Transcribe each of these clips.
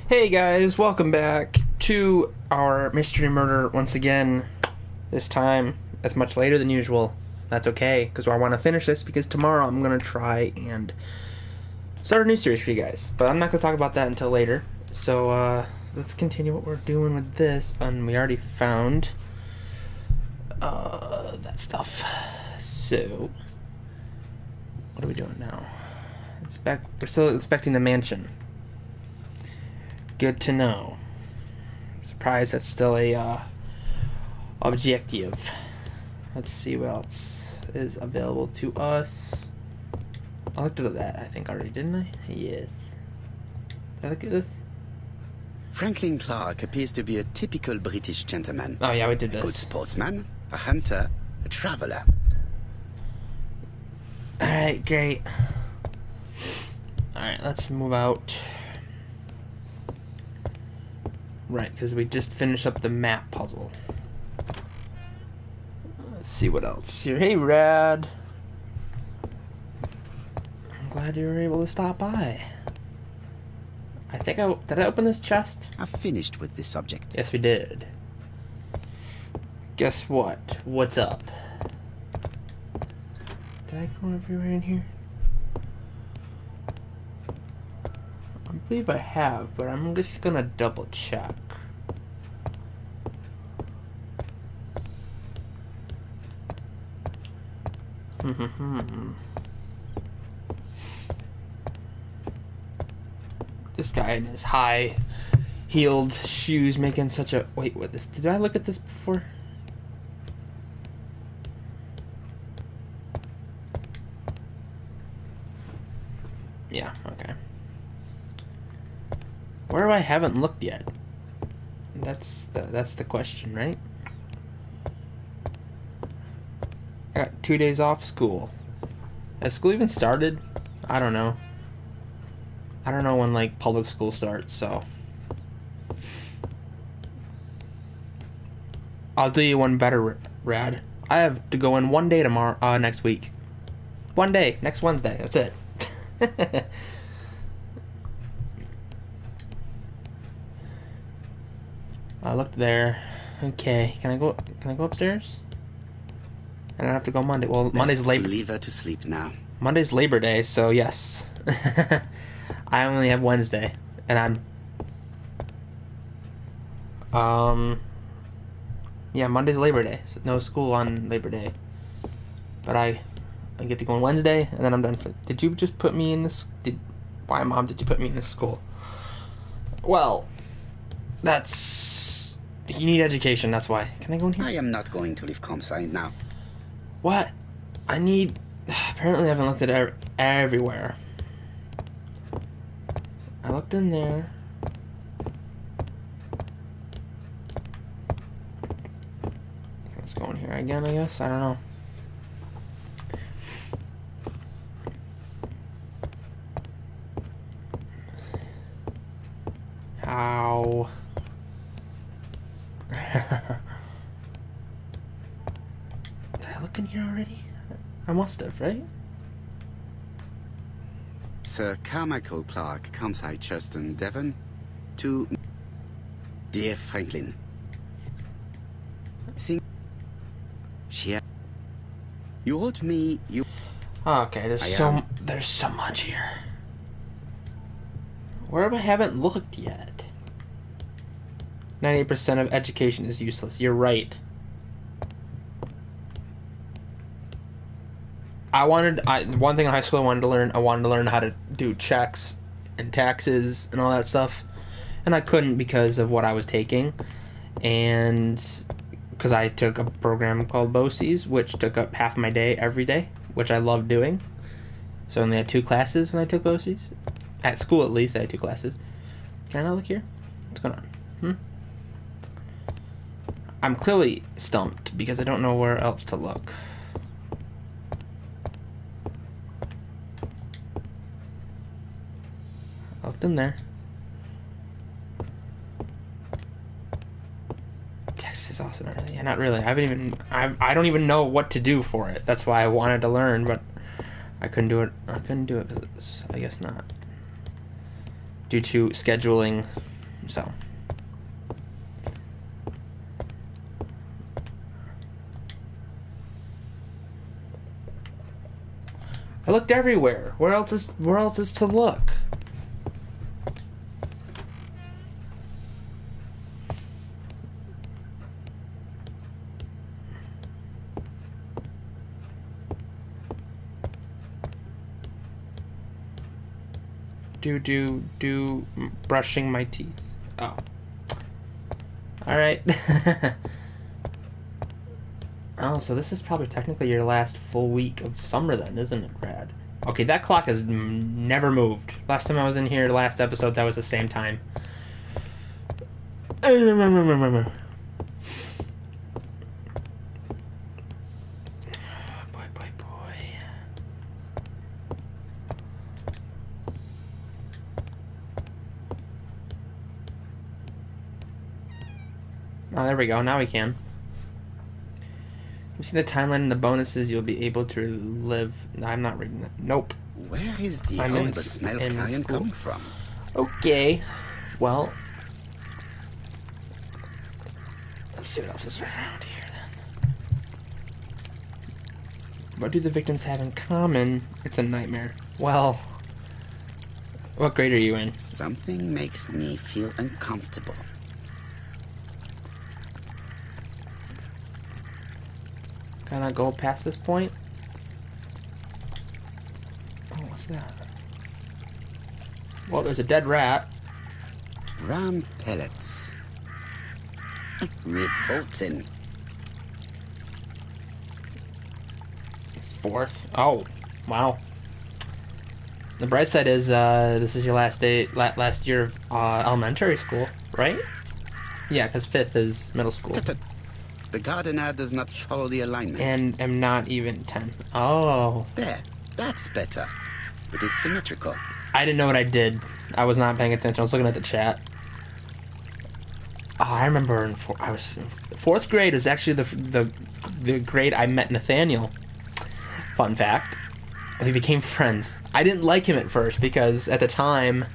Hey guys, welcome back to our mystery murder once again. This time, it's much later than usual. That's okay, because I want to finish this because tomorrow I'm going to try and start a new series for you guys. But I'm not going to talk about that until later. So, let's continue what we're doing with this. And we already found that stuff. So, what are we doing now? We're still inspecting the mansion. Good to know. Surprised that's still a objective. Let's see what else is available to us. I looked at that, I think, already, didn't I? Yes. Did I look at this? Franklin Clark appears to be a typical British gentleman. Oh yeah, we did A good this. sportsman, a hunter, a traveler. Alright, great. Alright, let's move out. Right, because we just finished up the map puzzle. Let's see what else here. Hey, Rad. I'm glad you were able to stop by. I think did I open this chest? I've finished with this subject. Yes, we did. Guess what? What's up? Did I go everywhere in here? I believe I have, but I'm just gonna double check. This guy in his high-heeled shoes making such a... Wait, what this... Did I look at this before? Yeah, okay. Where I haven't looked yet? That's the question, right? I got 2 days off school. Has school even started? I don't know. I don't know when, like, public school starts, so... I'll do you one better, Rad. I have to go in 1 day tomorrow, next week. 1 day, next Wednesday, that's it. I looked there. Okay, can I go upstairs? I don't have to go Monday. Well, Monday's Labor. Leave her to sleep now. Monday's Labor Day, so yes. I only have Wednesday, and yeah, Monday's Labor Day, so no school on Labor Day. But I get to go on Wednesday, and then I'm done. Did you just put me in this? Why, Mom, did you put me in this school? Well, that's... You need education, that's why. Can I go in here? I am not going to leave Comside now. What? I need... Apparently I haven't looked at everywhere. I looked in there. Let's go in here again, I guess. I don't know. How? Did I look in here already? I must have, right? Sir Carmichael Clark, Comside, Churston, Devon, to dear Franklin. Think you wrote me Okay, there's so much here. Where I haven't looked yet. 98% of education is useless. You're right. One thing in high school I wanted to learn how to do checks and taxes and all that stuff. And I couldn't because of what I was taking. And because I took a program called BOCES, which took up half my day every day, which I loved doing. So I only had 2 classes when I took BOCES. At school, at least, I had 2 classes. Can I not look here? What's going on? I'm clearly stumped because I don't know where else to look. I looked in there. Text is also not really. Yeah, not really. I don't even know what to do for it. That's why I wanted to learn, but I couldn't do it. I couldn't do it because it's, I guess, not due to scheduling So. I looked everywhere. Where else is to look? Do brushing my teeth. Oh. Alright. Oh, so this is probably technically your last full week of summer then, isn't it, Brad? Okay, that clock has never moved. Last time I was in here, last episode, that was the same time. Oh, there we go. Now we can. You see the timeline and the bonuses, you'll be able to live. No, I'm not reading that. Nope. Where is the horrible smell of carrion coming from? Okay. Well. Let's see what else is around here then. What do the victims have in common? It's a nightmare. Well. What grade are you in? Something makes me feel uncomfortable. Can I go past this point? Oh, what's that? Well, there's a dead rat. Ram pellets. Revolting. Fourth. Oh, wow. The bright side is this is your last day, last year of elementary school, right? Yeah, because 5th is middle school. The gardener does not follow the alignment. And am not even 10. Oh. There. That's better. It is symmetrical. I didn't know what I did. I was not paying attention. I was looking at the chat. Oh, I remember I was 4th grade was actually the grade I met Nathaniel. Fun fact. We became friends. I didn't like him at first because at the time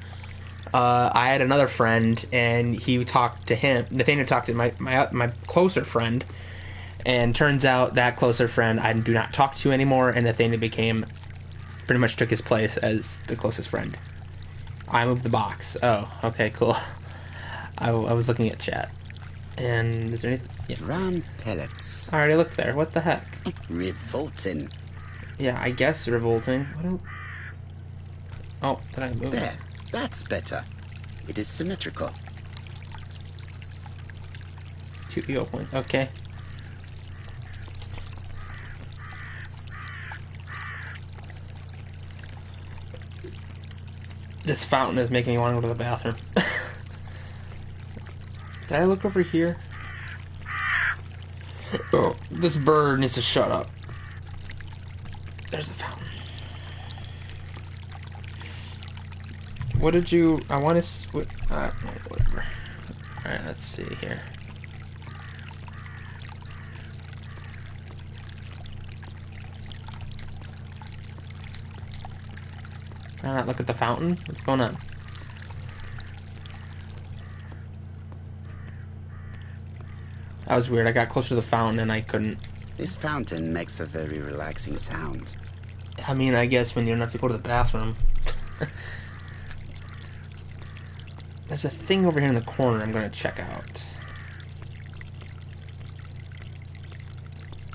I had another friend, and he talked to him. Nathaniel talked to my closer friend, and turns out that closer friend I do not talk to anymore, and Nathaniel pretty much took his place as the closest friend. I moved the box. Oh, okay, cool. I was looking at chat. And is there anything? Yeah. Ram pellets. I already looked there. What the heck? Revolting. Yeah, I guess revolting. What else? Oh, did I move? There. That's better. It is symmetrical. 2 ego points. Okay. This fountain is making me want to go to the bathroom. Did I look over here? Oh, this bird needs to shut up. There's the fountain. What did you... I want to... whatever. Alright, let's see here. Can I not look at the fountain? What's going on? That was weird. I got closer to the fountain and I couldn't... This fountain makes a very relaxing sound. I mean, I guess when you don't have to go to the bathroom. There's a thing over here in the corner I'm going to check out.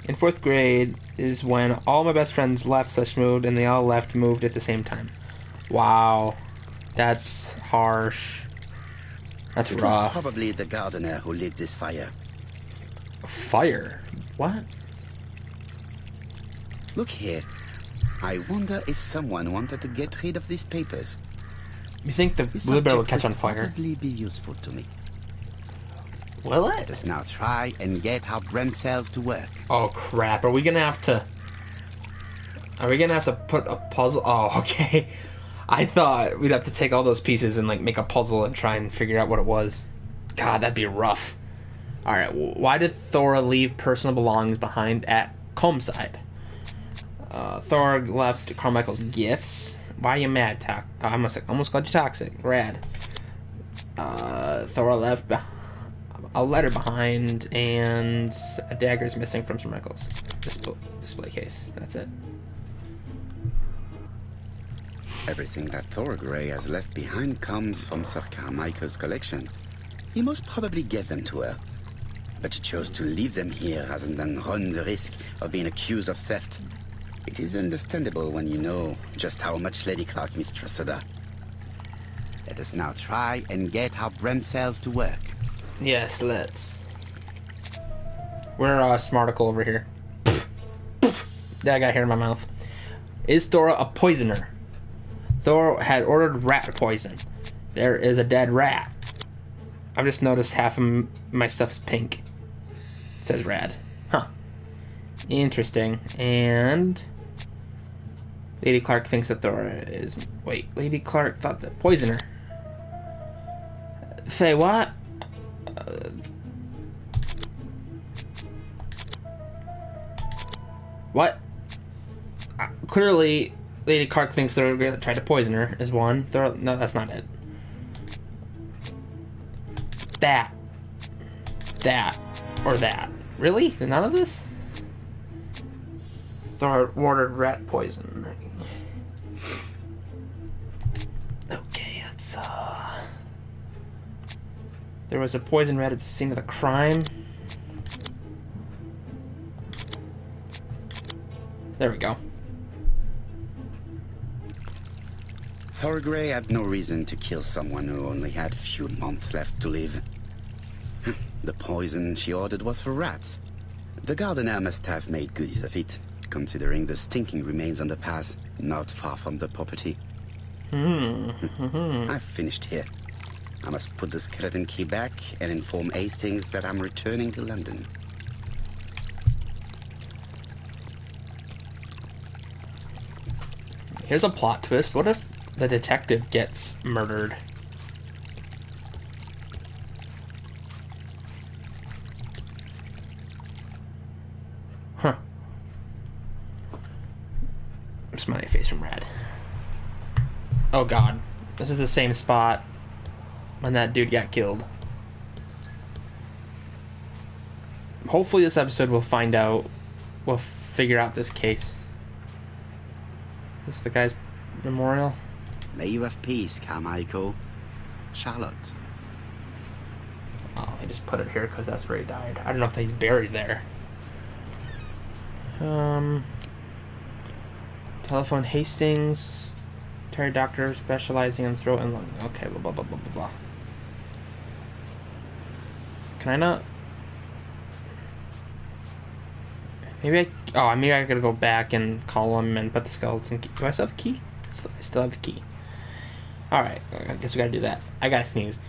In 4th grade is when all my best friends left /moved and they all moved at the same time. Wow. That's harsh. That's It rough. was probably the gardener who lit this fire. Fire? What? Look here. I wonder if someone wanted to get rid of these papers. You think the This blueberry will subject catch on fire? Probably be useful to me. Will it? Let us now try and get our brain cells to work. Oh crap, are we gonna have to put a puzzle? Oh, okay. I thought we'd have to take all those pieces and like make a puzzle and try and figure out what it was. God, that'd be rough. Alright, why did Thor leave personal belongings behind at Comeside? Thor left Carmichael's gifts. Why are you mad, I almost called you toxic. Rad. Thor left a letter behind, and a dagger is missing from Sir Michael's display case. That's it. Everything that Thorgray has left behind comes from Sir Carmichael's collection. He most probably gave them to her. But she chose to leave them here rather than run the risk of being accused of theft. It is understandable when you know just how much Lady Clark mistrusted her. Let us now try and get our brain cells to work. Yes, let's. We're Smarticle over here. Yeah, I got hair in my mouth. Is Thora a poisoner? Thor had ordered rat poison. There is a dead rat. I've just noticed half of my stuff is pink. It says rad. Huh. Interesting. And Lady Clark thinks that Thor is... Wait, Lady Clark thought that poisoner. Say what? What? Clearly, Lady Clark thinks Thor tried to poison her, is one. Thor, no, that's not it. That. Or that. Really? None of this? Thor ordered rat poison. Okay, let's, there was a poison rat at the scene of the crime. There we go. Thorgray had no reason to kill someone who only had a few months left to live. The poison she ordered was for rats. The gardener must have made good use of it, considering the stinking remains on the path, not far from the property. I've finished here. I must put the skeleton key back and inform Hastings that I'm returning to London. Here's a plot twist. What if the detective gets murdered? Huh. Smiley face from Rad. Oh god. This is the same spot when that dude got killed. Hopefully this episode we'll figure out this case. This is the guy's memorial. May you have peace, Carmichael. Charlotte. Oh, he just put it here because that's where he died. I don't know if he's buried there. Telephone Hastings. Terry doctor specializing in throat and lung. Okay, blah, blah, blah, blah, blah, blah. Can I not? Maybe I gotta go back and call him and put the skeleton key. Do I still have the key? I still have the key. Alright, I guess we gotta do that. I gotta sneeze.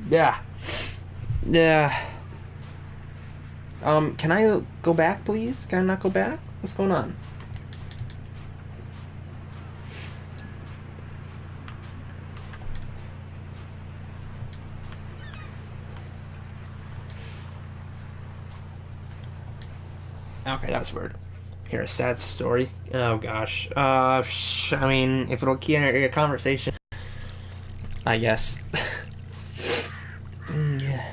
Yeah. Can I go back, please? Can I not go back? What's going on? Okay, that's weird. Hear a sad story. Oh gosh. I mean, if it'll key in a conversation, I guess. Yeah.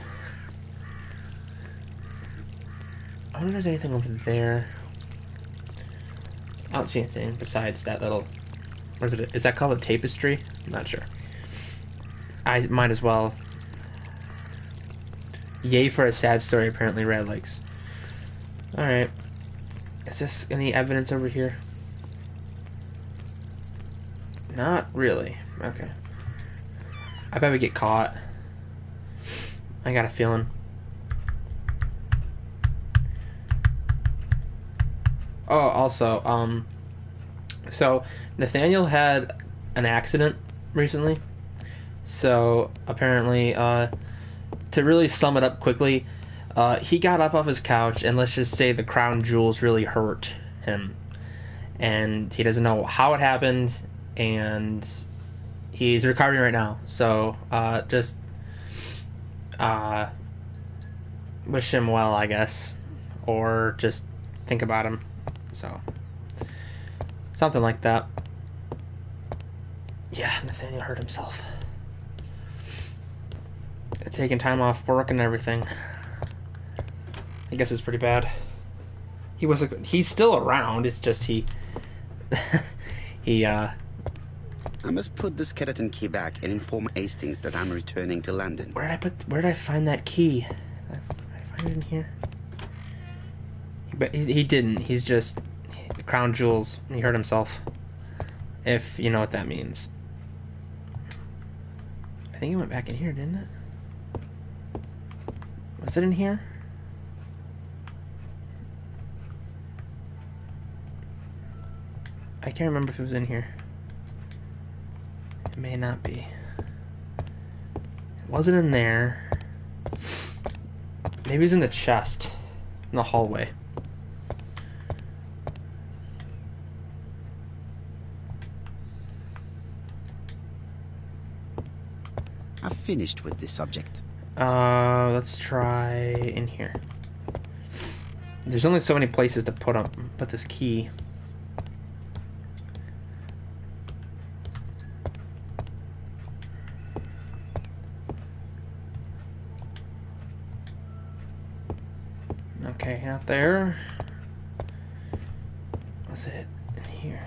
I wonder if there's anything over there. I don't see anything besides that little. What is it? Is that called a tapestry? I'm not sure. I might as well. Yay for a sad story. Apparently, Red likes. All right. Is this any evidence over here? Not really. Okay. I bet we get caught. I got a feeling. Oh, also, so Nathaniel had an accident recently. So apparently, to really sum it up quickly, he got up off his couch, and let's just say the crown jewels really hurt him. And he doesn't know how it happened, and he's recovering right now. So, just wish him well, I guess. Or just think about him. So, Something like that. Yeah, Nathaniel hurt himself. Taking time off work and everything. I guess it's pretty bad. He's still around. It's just he I must put the skeleton key back and inform Hastings that I'm returning to London. Where did I find that key? Did I find it in here? But he didn't. He's just crown jewels. He hurt himself. If you know what that means. I think it went back in here, didn't it? Was it in here? I can't remember if it was in here. It may not be. It wasn't in there. Maybe it was in the chest. In the hallway. I've finished with this subject. Let's try in here. There's only so many places to put this key. Okay, out there. Was it in here?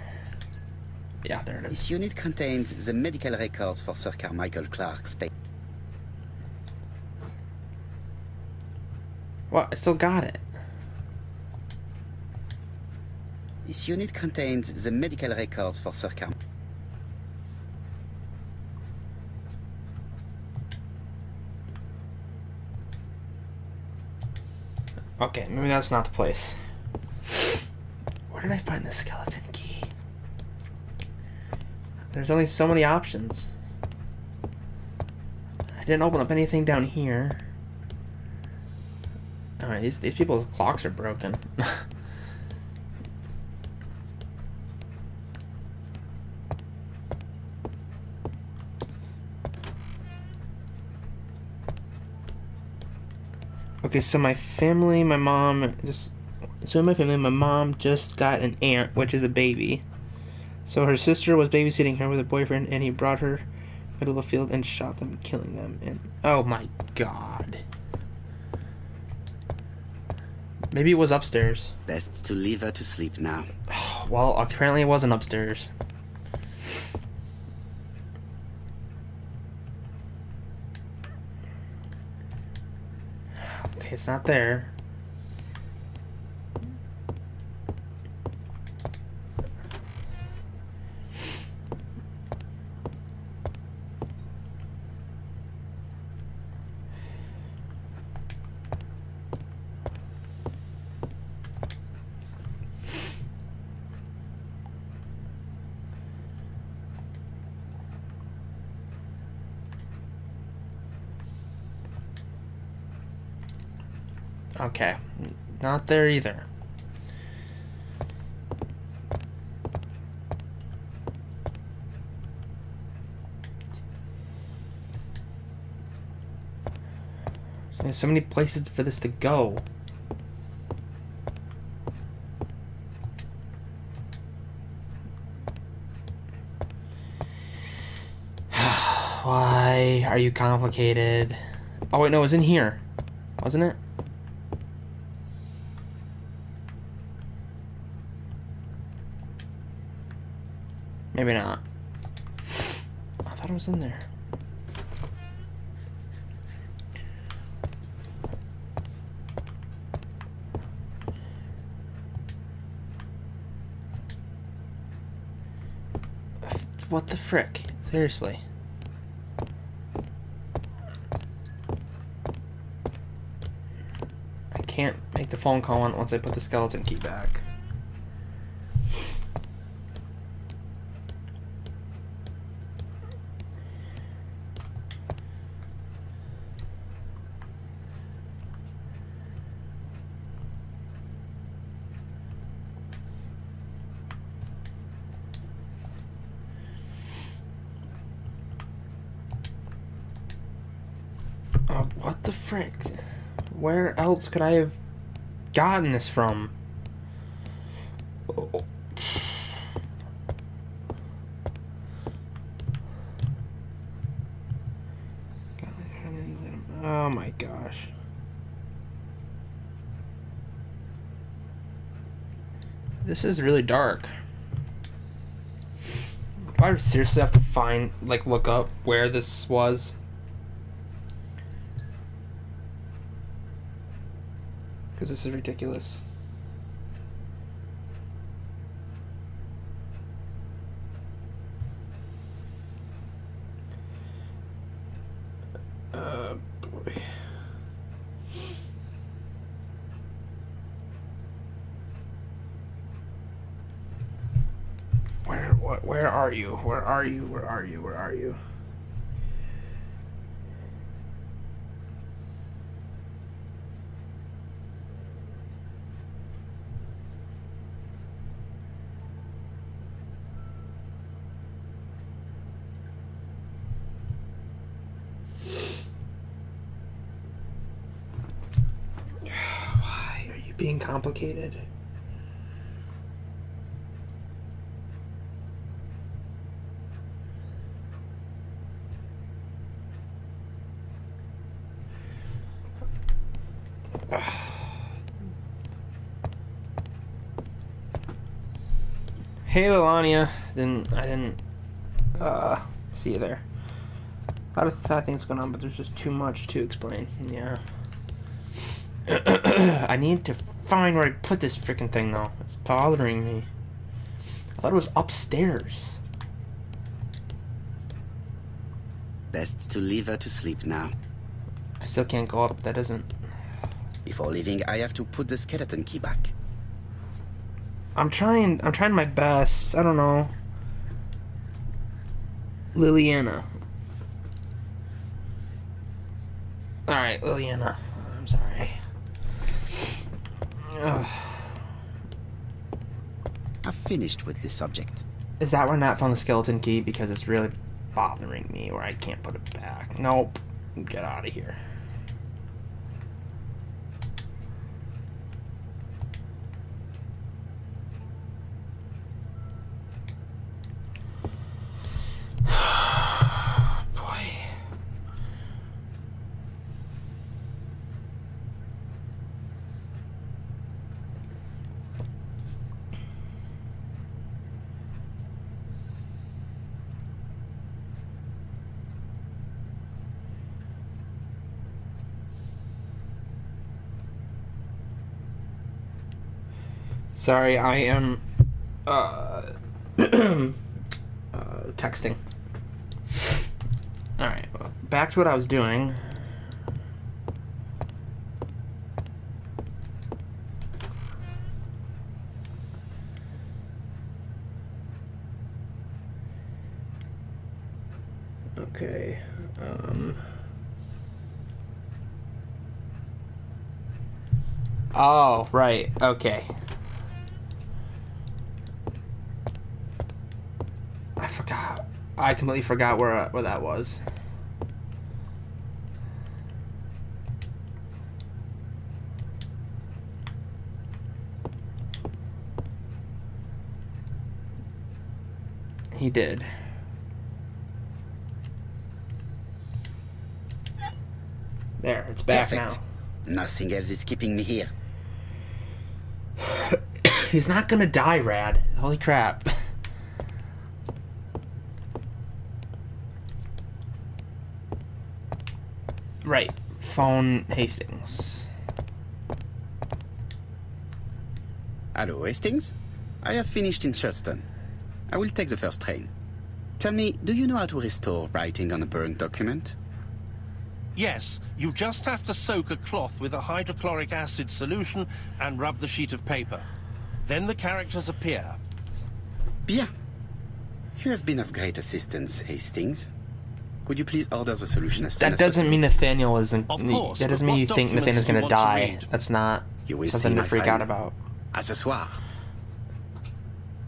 Yeah, there it is. This unit contains the medical records for Sir Carmichael Clark's patient. What? I still got it. This unit contains the medical records for Sir Carmichael. Okay, maybe that's not the place. Where did I find the skeleton key? There's only so many options. I didn't open up anything down here. Alright, these people's clocks are broken. Okay, so my mom just got an aunt, which is a baby. So her sister was babysitting her with a boyfriend, and he brought her middle of the field and shot them, killing them. And oh my god. Maybe it was upstairs. Best to leave her to sleep now. Well, apparently it wasn't upstairs. Okay, it's not there. Okay, not there either. There's so many places for this to go. Why are you complicated? Oh wait, no, it was in here, wasn't it? Maybe not. I thought it was in there. What the frick? Seriously. I can't make the phone call once I put the skeleton key back. What the frick? Where else could I have gotten this from? my gosh. This is really dark. Do I seriously have to find, like, look up where this was? Because this is ridiculous. Boy. Where are you? Where are you? Where are you? Where are you? Why are you being complicated? Hey, Lelania. I didn't see you there. A lot of sad things going on, but there's just too much to explain. Yeah. I need to find where I put this freaking thing, though. It's bothering me. I thought it was upstairs. Best to leave her to sleep now. I still can't go up. That doesn't... Before leaving, I have to put the skeleton key back. I'm trying my best. I don't know. Liliana. Alright, Liliana. I'm sorry. Ugh. I've finished with this subject. Is that where Nat found the skeleton key? Because it's really bothering me where I can't put it back. Nope. Get out of here. Sorry, I am texting. Alright, well, back to what I was doing. Okay, oh, right, okay. I completely forgot where that was. He did. There, it's back Perfect. now. Nothing else is keeping me here. He's not gonna die, Rad. Holy crap. Right. Phone Hastings. Hello, Hastings. I have finished in Shurston. I will take the first train. Tell me, do you know how to restore writing on a burned document? Yes, you just have to soak a cloth with a hydrochloric acid solution and rub the sheet of paper. Then the characters appear. Bien. You have been of great assistance, Hastings. Could you please order the solution as soon as That doesn't mean Nathaniel isn't... Of course, that doesn't but mean you what think documents Nathaniel's do you gonna want to die. read? That's not You will something see, to my freak friend. out about. À ce soir.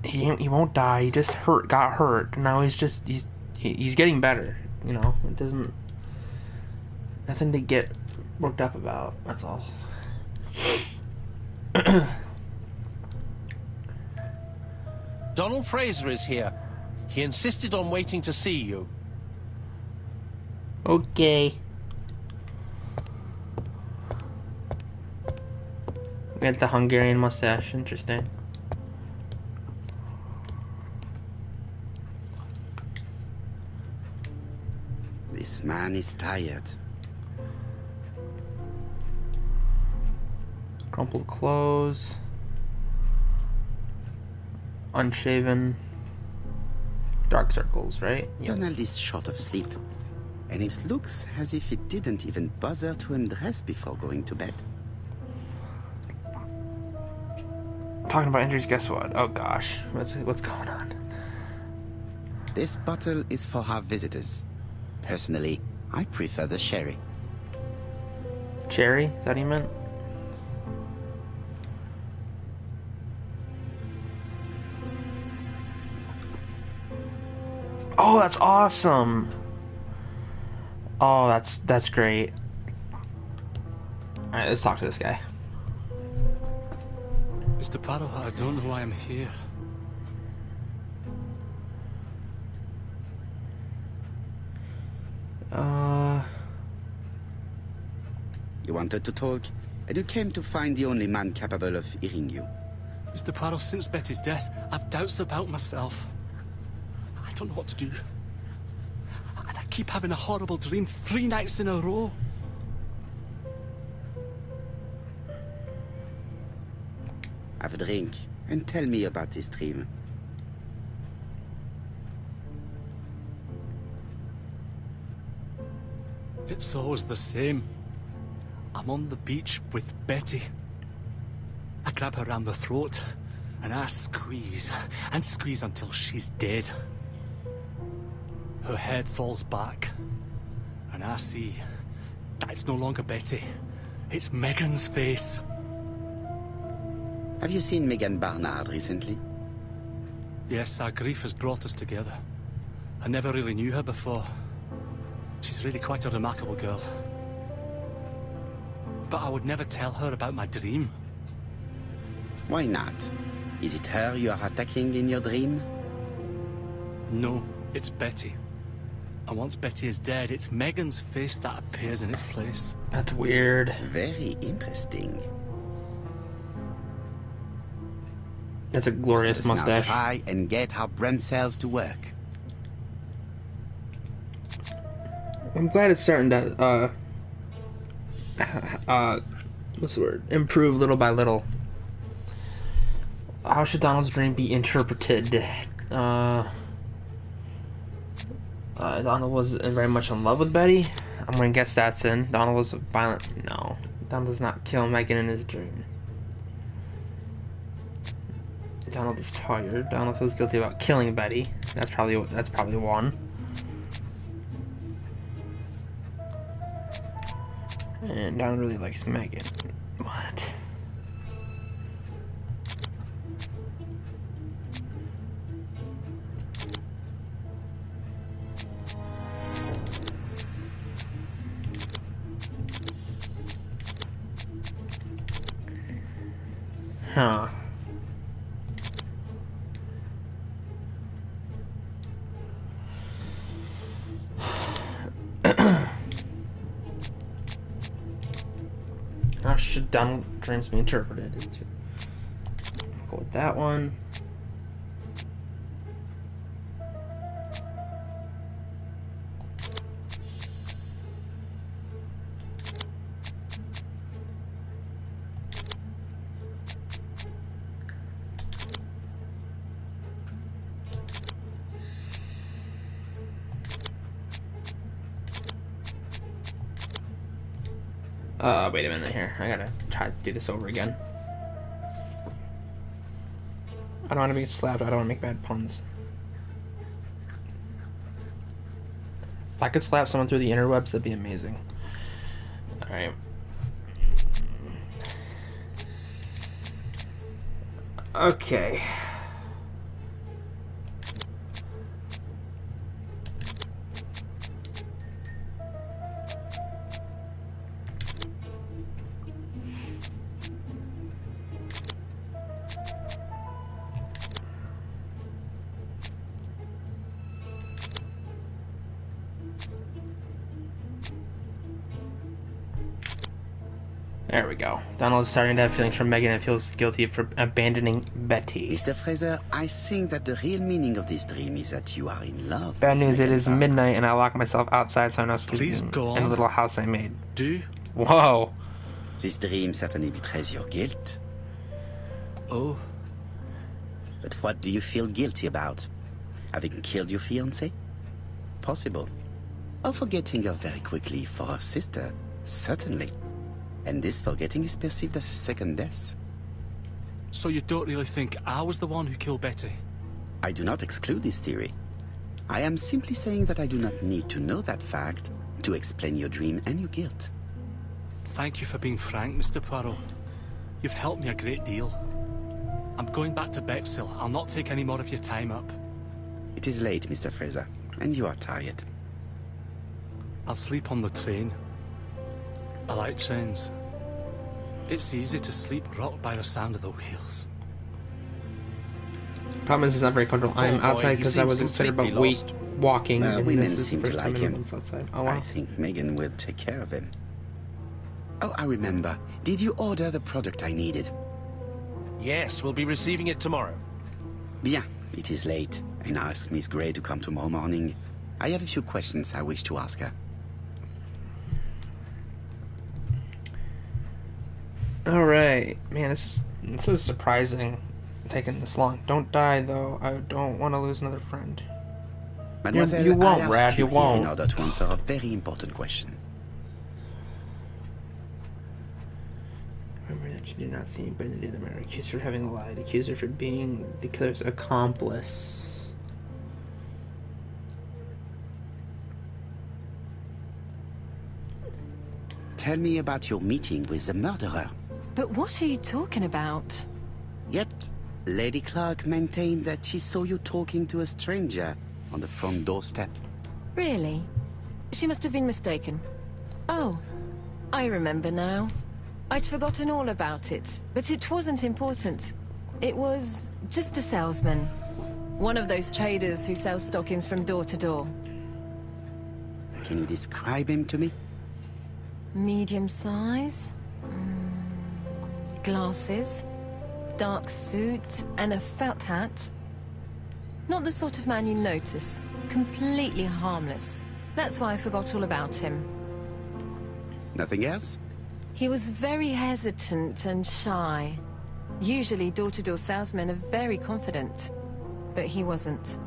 He won't die. He just got hurt. Now he's getting better. You know, it doesn't... Nothing to get worked up about. That's all. Donald Fraser is here. He insisted on waiting to see you. Okay. We got the Hungarian mustache. Interesting. This man is tired. Crumpled clothes. Unshaven. Dark circles, right? Yep. Donald is short of sleep, and it looks as if he didn't even bother to undress before going to bed. Talking about injuries, guess what? Oh gosh, what's going on? This bottle is for our visitors. Personally, I prefer the sherry. Cherry? Is that what you meant? Oh, that's awesome! Oh, that's great. Alright, let's talk to this guy. Mr. Parrow, I don't know why I'm here. You wanted to talk, and you came to find the only man capable of hearing you. Mr. Parrow, since Betty's death, I've doubts about myself. I don't know what to do. And I keep having a horrible dream 3 nights in a row. Have a drink, and tell me about this dream. It's always the same. I'm on the beach with Betty. I grab her around the throat, and I squeeze, and squeeze until she's dead. Her head falls back, and I see that it's no longer Betty. It's Megan's face. Have you seen Megan Barnard recently? Yes, our grief has brought us together. I never really knew her before. She's really quite a remarkable girl. But I would never tell her about my dream. Why not? Is it her you are attacking in your dream? No, it's Betty. And once Betty is dead, it's Megan's face that appears in its place. That's weird. Very interesting. That's a glorious Let's now mustache. try and get our brain cells to work. I'm glad it's starting to, what's the word? Improve little by little. How should Donald's dream be interpreted? Donald was very much in love with Betty. I'm gonna guess that's in. Donald was violent. No. Donald does not kill Megan in his dream. Donald is tired. Donald feels guilty about killing Betty. That's probably one. And Donald really likes Megan. What? Huh. How should Donald dreams be interpreted? Go with that one. Wait a minute here. I gotta try to do this over again. I don't want to be slapped. I don't want to make bad puns. If I could slap someone through the interwebs, that'd be amazing. Alright. Okay. There we go. Donald is starting to have feelings for Megan and feels guilty for abandoning Betty. Mr. Fraser, I think that the real meaning of this dream is that you are in love. Bad with news, it Megan is Clark. midnight and I lock myself outside so I'm not sleeping Please go in a on. little house I made. Do? Whoa. This dream certainly betrays your guilt. Oh, But what do you feel guilty about? Having killed your fiancé? Possible. Or forgetting her very quickly for her sister? Certainly. And this forgetting is perceived as a second death. so you don't really think I was the one who killed Betty? I do not exclude this theory. I am simply saying that I do not need to know that fact to explain your dream and your guilt. Thank you for being frank, Mr. Poirot. You've helped me a great deal. I'm going back to Bexhill. I'll not take any more of your time up. It is late, Mr. Fraser, and you are tired. I'll sleep on the train. I like trains. It's easy to sleep rocked by the sound of the wheels. Problem is, it's not very comfortable. I'm Poor boy, outside he because I was seems excited about completely lost. walking, Well, and women this is seem the to first time like him. anyone's outside. Oh, I wow. think Megan will take care of him. Oh, I remember. Did you order the product I needed? Yes, we'll be receiving it tomorrow. Bien, it is late, and I asked Miss Gray to come tomorrow morning. I have a few questions I wish to ask her. All right, man. This is surprising, taking this long. Don't die though. I don't want to lose another friend. Mademoiselle, you won't, I asked Brad, you here won't. in order to answer a very important question. Remember that you did not see anybody that did the murder. Accused her of having lied. Accused her for being the killer's accomplice. Tell me about your meeting with the murderer. But what are you talking about? Yet, Lady Clark maintained that she saw you talking to a stranger on the front doorstep. Really? She must have been mistaken. Oh, I remember now. I'd forgotten all about it, but it wasn't important. It was just a salesman. One of those traders who sell stockings from door to door. Can you describe him to me? Medium size. Glasses. Dark suit and a felt hat. Not the sort of man you notice. Completely harmless. That's why I forgot all about him. Nothing else? He was very hesitant and shy. Usually door-to-door salesmen are very confident. But he wasn't.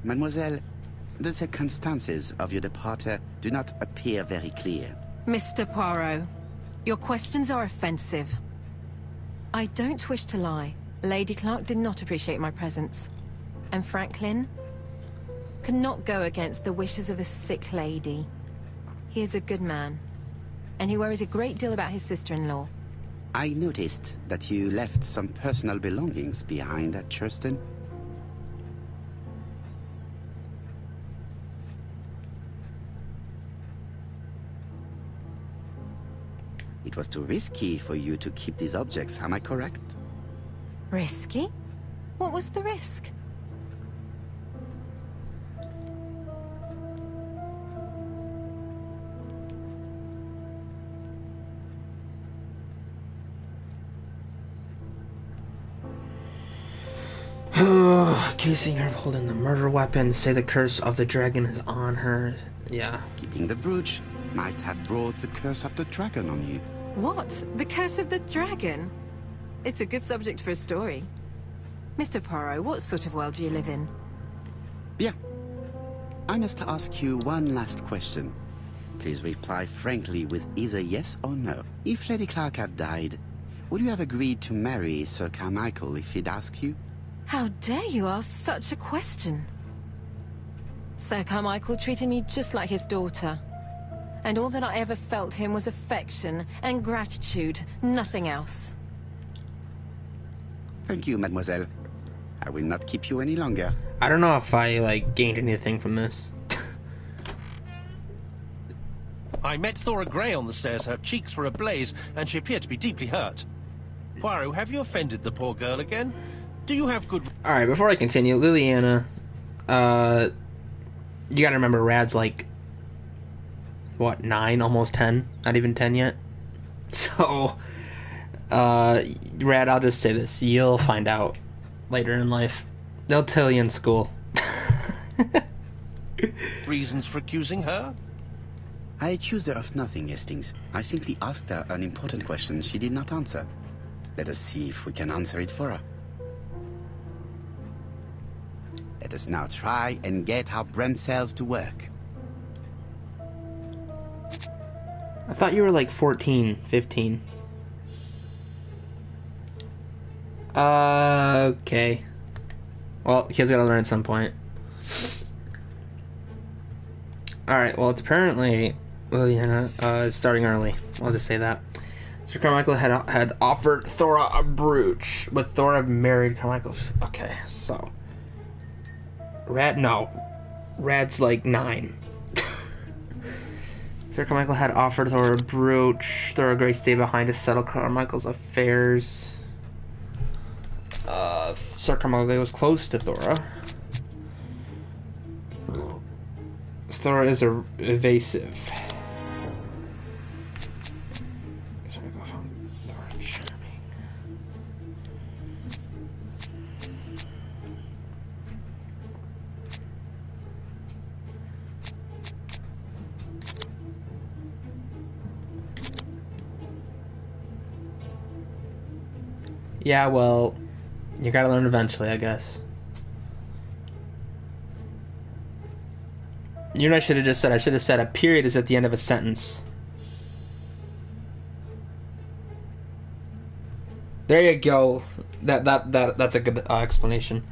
Mademoiselle, the circumstances of your departure do not appear very clear. Mr. Poirot, your questions are offensive. I don't wish to lie. Lady Clark did not appreciate my presence. And Franklin cannot go against the wishes of a sick lady. He is a good man, and he worries a great deal about his sister-in-law. I noticed that you left some personal belongings behind at Churston. It was too risky for you to keep these objects, am I correct? Risky? What was the risk? Accusing her of holding the murder weapon. Say the curse of the dragon is on her. Yeah. Keeping the brooch might have brought the curse of the dragon on you. What? The curse of the dragon? It's a good subject for a story. Mr. Poirot, what sort of world do you live in? Bien. I must ask you one last question. Please reply frankly with either yes or no. If Lady Clark had died, would you have agreed to marry Sir Carmichael if he'd asked you? How dare you ask such a question? Sir Carmichael treated me just like his daughter. And all that I ever felt him was affection and gratitude, nothing else. Thank you, mademoiselle. I will not keep you any longer. I don't know if I, like, gained anything from this. I met Thora Grey on the stairs. Her cheeks were ablaze, and she appeared to be deeply hurt. Poirot, have you offended the poor girl again? Do you have good... Alright, before I continue, Liliana, you gotta remember Rad's like, what, 9, almost 10? Not even 10 yet? So, Rad, I'll just say this. You'll find out later in life. They'll tell you in school. reasons for accusing her? I accused her of nothing, Hastings. I simply asked her an important question she did not answer. Let us see if we can answer it for her. Let us now try and get our brain cells to work. I thought you were like 14, 15. Okay. Well, kids gotta learn at some point. Alright, well, it's apparently Liliana starting early. I'll just say that. Sir Carmichael had offered Thora a brooch, but Thora married Carmichael. Okay, so Rad's like 9. Sir Carmichael had offered Thora a brooch. Thora Grey stayed behind to settle Carmichael's affairs. Sir Carmichael was close to Thora. Thora is evasive. Thora charming. Yeah, well, you gotta learn eventually, I guess. You know what I should have just said? I should have said a period is at the end of a sentence. There you go. That's a good explanation.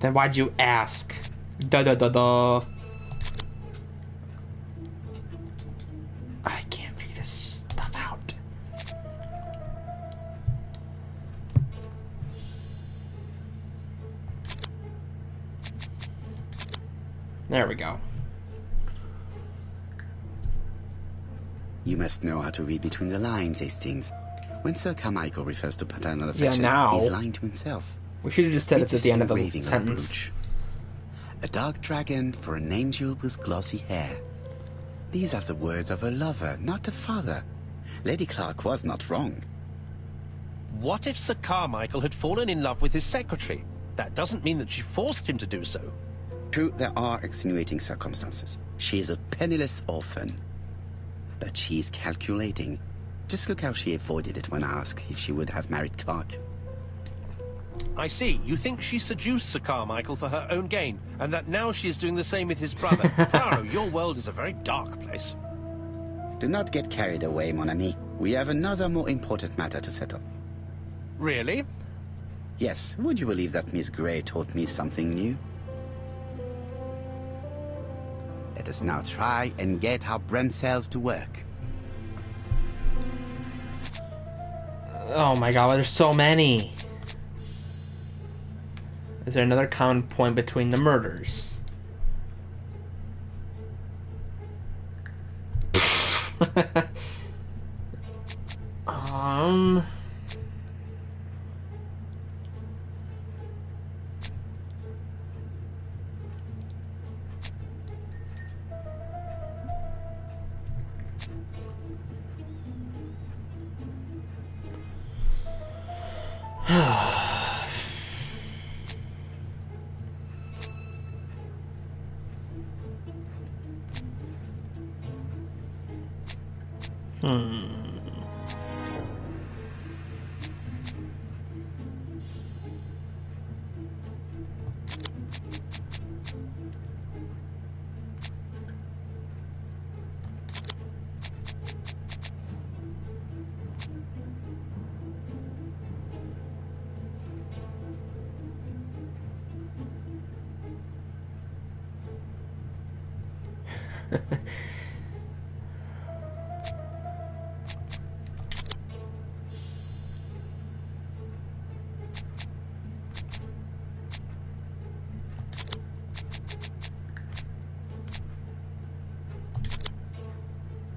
Then why'd you ask? Da. I can't figure this stuff out. There we go. You must know how to read between the lines, Hastings. When Sir Carmichael refers to paternal affection, now. he's lying to himself. We should have just said it's at the end of a engraving on sentence. brooch. A dark dragon for an angel with glossy hair. These are the words of a lover, not a father. Lady Clark was not wrong. What if Sir Carmichael had fallen in love with his secretary? That doesn't mean that she forced him to do so. True, there are extenuating circumstances. She is a penniless orphan. But she's calculating. Just look how she avoided it when asked if she would have married Clark. I see. You think she seduced Sir Carmichael for her own gain, and that now she is doing the same with his brother. Poirot, your world is a very dark place. Do not get carried away, mon ami. We have another more important matter to settle. Really? Yes, would you believe that Miss Grey taught me something new? Let us now try and get our brain cells to work. Oh my god, there's so many. Is there another common point between the murders?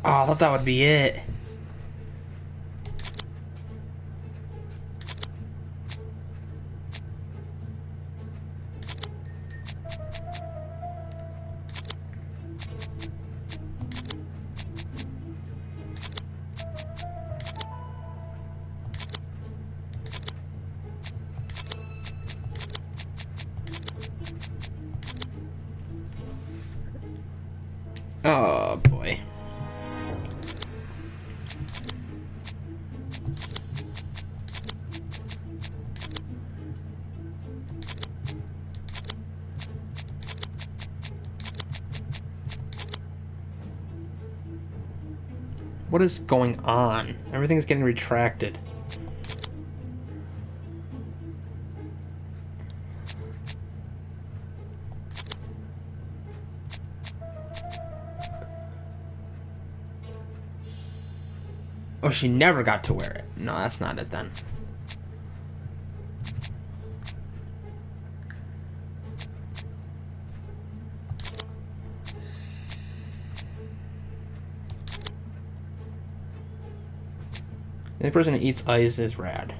Oh, I thought that would be it. Oh boy. What is going on? Everything's getting retracted. Oh, she never got to wear it. No, that's not it then. The only person who eats ice is Rad.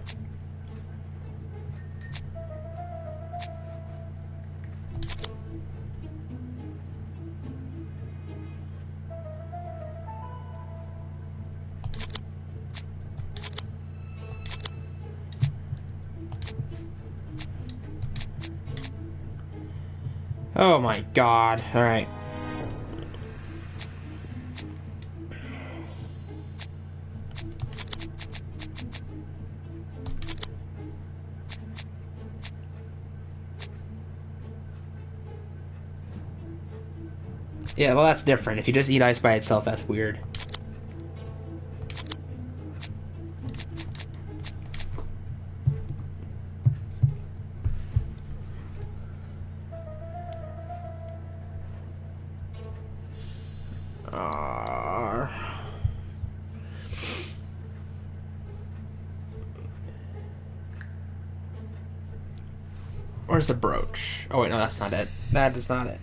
Oh my god. Alright. Yeah, well that's different. If you just eat ice by itself, that's weird. Where's the brooch? Oh wait, no, that's not it. That is not it.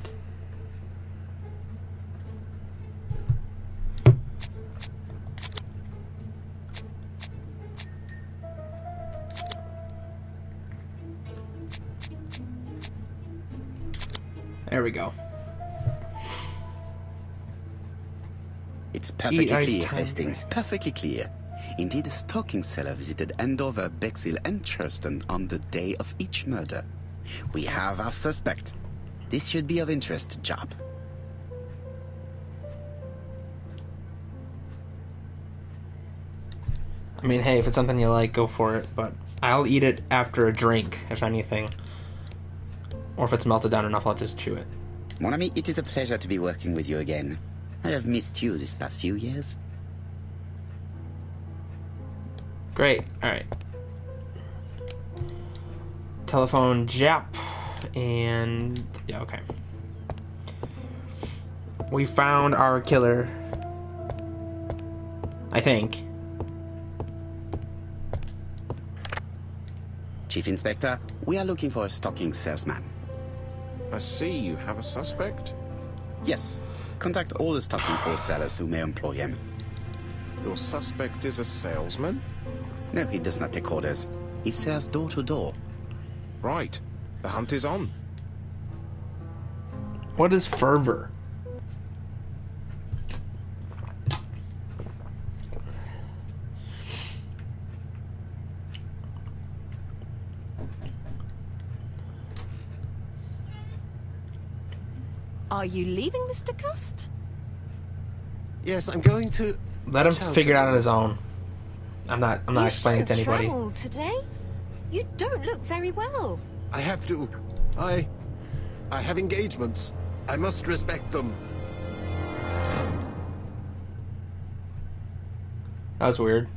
There we go. It's perfectly clear, Hastings. Perfectly clear. Indeed, a stalking seller visited Andover, Bexhill, and Churston on the day of each murder. We have our suspect. This should be of interest to Job. I mean, hey, if it's something you like, go for it, but I'll eat it after a drink, if anything. Or if it's melted down enough, I'll just chew it. Mon ami, it is a pleasure to be working with you again. I have missed you this past few years. Great, alright. Telephone Jap, and yeah, okay. We found our killer, I think. Chief Inspector, we are looking for a stalking salesman. I see you have a suspect. Yes. Contact all the stalking wholesalers who may employ him. Your suspect is a salesman? No, he does not take orders. He sells door to door. Right. The hunt is on. What is fervor? Are you leaving, Mr. Cust? Yes, I'm going to... Let him figure it out on his own. I'm not explaining it to anybody. You today? You don't look very well. I have to. I have engagements. I must respect them. That was weird.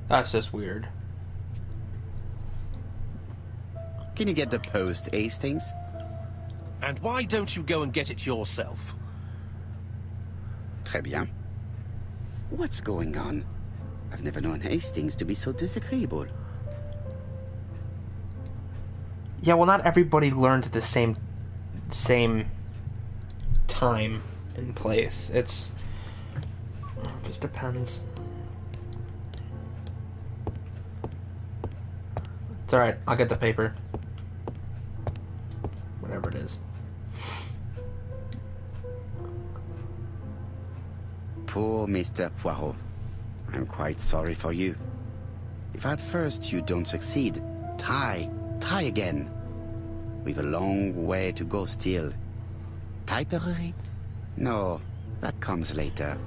That's just weird. Can you get the post, Hastings? And why don't you go and get it yourself? Très bien. What's going on? I've never known Hastings to be so disagreeable. Yeah, well, not everybody learns at the same time and place. It just depends. It's alright, I'll get the paper. Whatever it is. Poor Mr. Poirot. I'm quite sorry for you. If at first you don't succeed, try again. We've a long way to go still. Typery? No, that comes later.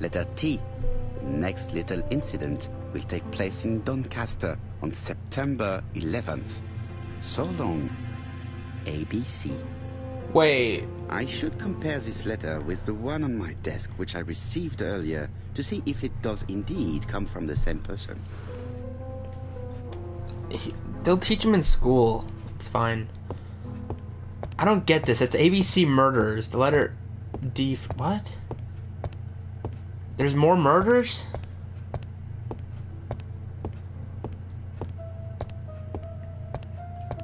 Letter T. The next little incident will take place in Doncaster on September 11th. So long. ABC. Wait. I should compare this letter with the one on my desk which I received earlier to see if it does indeed come from the same person. They'll teach him in school. It's fine. I don't get this. It's ABC murders. The letter D. What? There's more murders?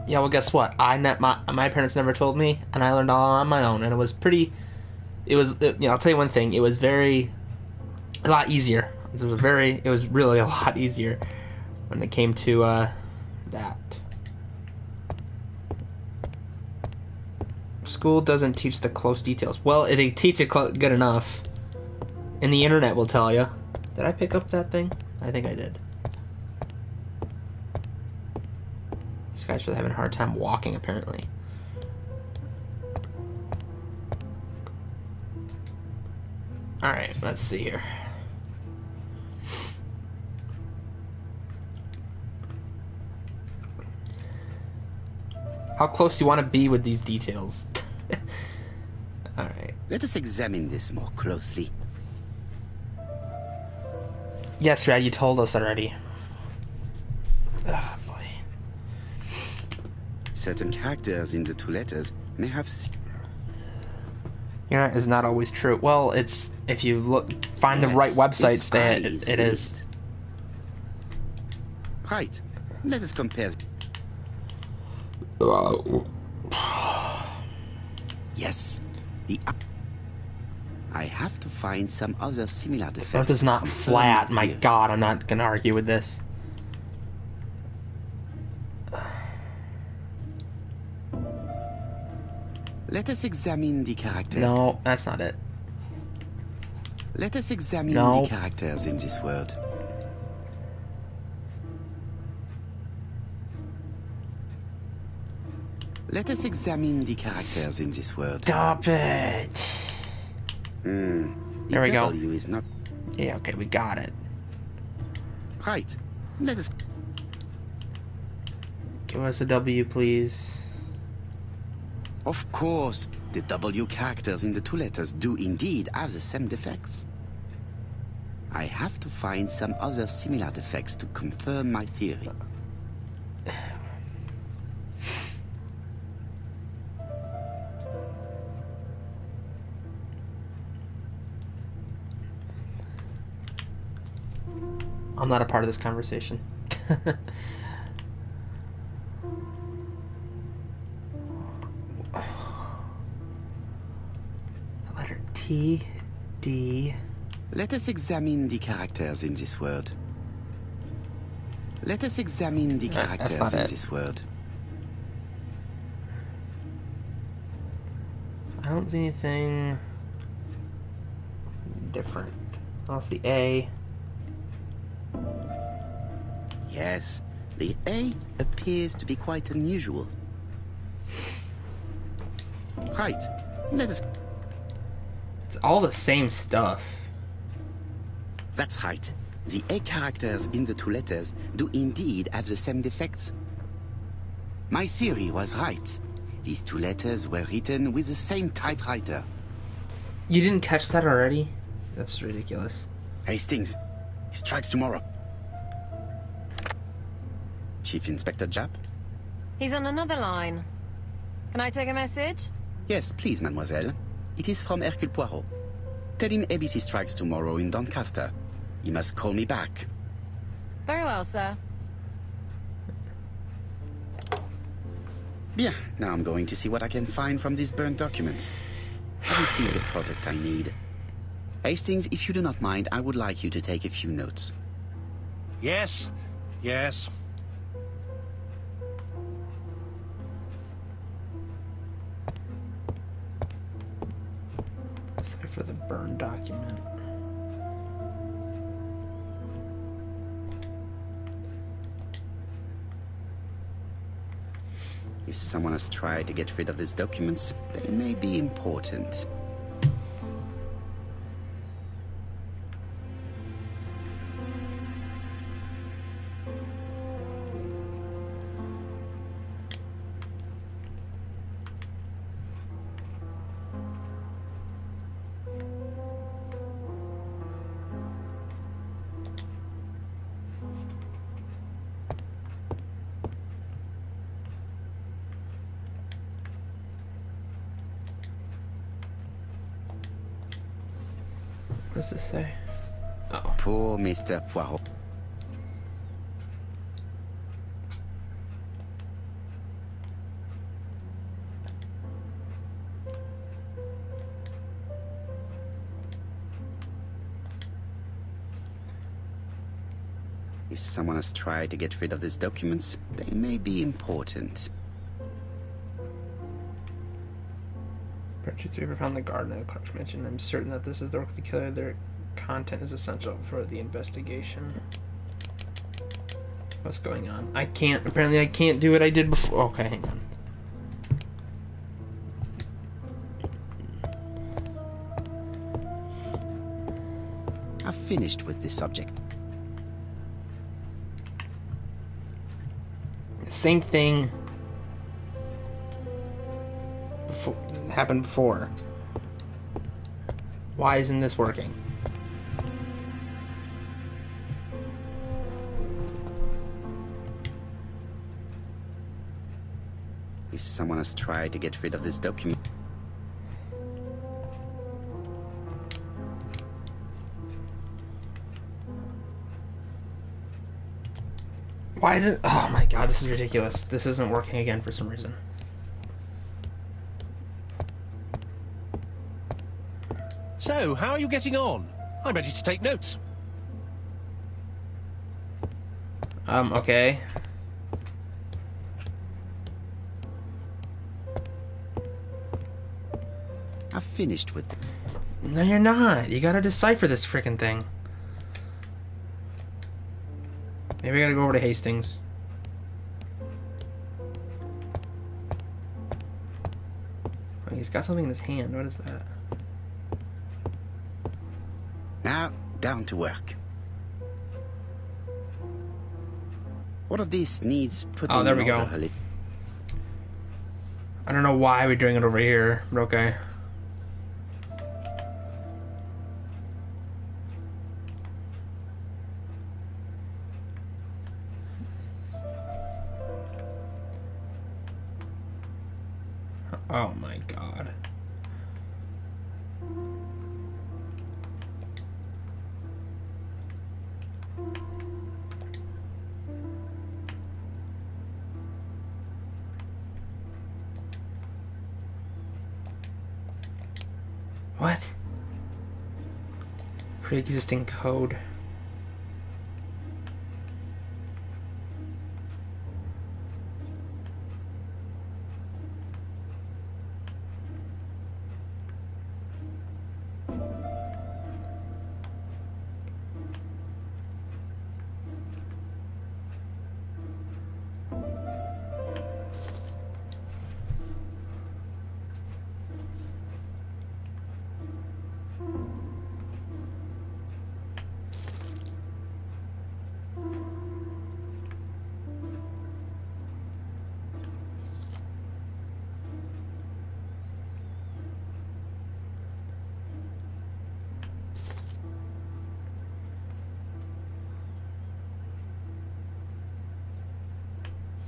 Yeah, well, guess what? My parents never told me, and I learned all on my own, and it was pretty. It was, I'll tell you one thing. It was a lot easier. It was really a lot easier when it came to that. School doesn't teach the close details. Well, they teach it good enough, and the internet will tell you. Did I pick up that thing? I think I did. This guy's really having a hard time walking, apparently. Alright, let's see here. How close do you want to be with these details? Alright. Let us examine this more closely. Yes, Rad, you told us already. Oh, boy. Certain characters in the two letters may have... You know, it's not always true. Well, it's... If you find the right websites, it is. Right. Let us compare... Yes. I have to find some other similar defects. Earth is not flat. My God, I'm not gonna argue with this. Let us examine the characters. No, that's not it. Let us examine the characters in this world. Let us examine the characters in this world. Stop it. There we go. W is not... Yeah, okay, we got it. Right. Let us... Give us a W, please. Of course, the W characters in the two letters do indeed have the same defects. I have to find some other similar defects to confirm my theory. I'm not a part of this conversation. Letter T, D. Let us examine the characters in this world. Let us examine the characters in this world. I don't see anything different. That's the A. Yes, the A appears to be quite unusual. Right, let us... It's all the same stuff. That's right. The A characters in the two letters do indeed have the same defects. My theory was right. These two letters were written with the same typewriter. You didn't catch that already? That's ridiculous. Hastings, he strikes tomorrow. Chief Inspector Japp? He's on another line. Can I take a message? Yes, please, mademoiselle. It is from Hercule Poirot. Tell him ABC strikes tomorrow in Doncaster. He must call me back. Very well, sir. Bien, now I'm going to see what I can find from these burned documents. I've received the product I need. Hastings, if you do not mind, I would like you to take a few notes. Yes, yes. Except for the burn document. If someone has tried to get rid of these documents, they may be important. What does this say? Oh. Poor Mr. Poirot. If someone has tried to get rid of these documents, they may be important. Purchase Reaper found the garden at Clark's Mansion. I'm certain that this is the work of the killer. Their content is essential for the investigation. What's going on? I can't. Apparently, I can't do what I did before. Okay, hang on. I've finished with this subject. Same thing happened before. Why isn't this working? If someone has tried to get rid of this document... Why is it? Oh my god, this is ridiculous. This isn't working again for some reason. So, how are you getting on? I'm ready to take notes. Okay. I've finished with... No, you're not. You gotta decipher this freaking thing. Maybe I gotta go over to Hastings. Oh, he's got something in his hand. What is that? Now, down to work. What of this needs putting Oh, there we in go. order a little? I don't know why we're doing it over here, but okay. Oh my god. What? Pre-existing code.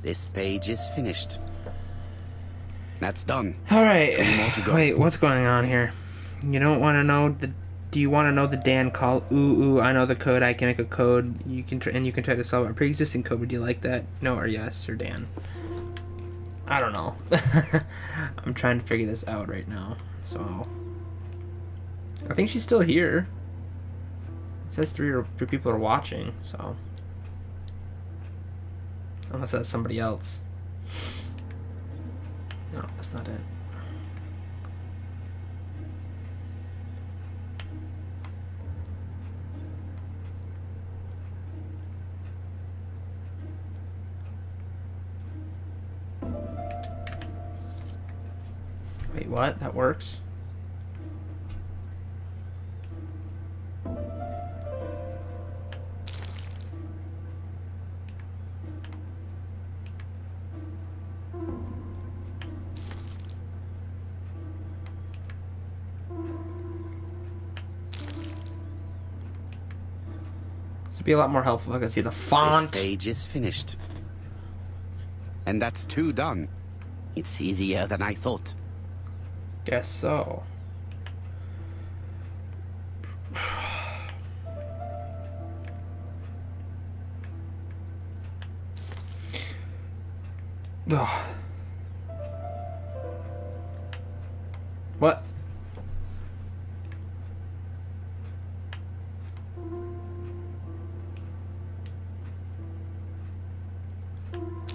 This page is finished. That's done. Alright. 3 more to go. Wait, what's going on here? You don't want to know the... Do you want to know the Dan call? Ooh, I know the code. I can make a code. You can try to solve a pre-existing code. Would you like that? No or yes or Dan? I don't know. I'm trying to figure this out right now. So I think she's still here. It says three people are watching, so unless that's somebody else. No, that's not it. Wait, what? That works? This would be a lot more helpful if I could see the font. This page is finished. And that's 2 done. It's easier than I thought. Guess so. Ugh. What?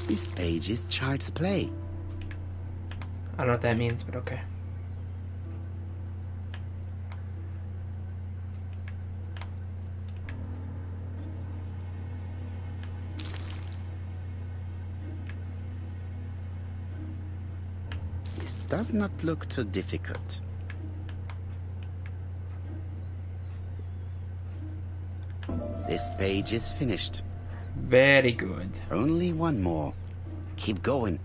This page is child's play. I don't know what that means, but okay. This does not look too difficult. This page is finished. Very good. Only one more. Keep going.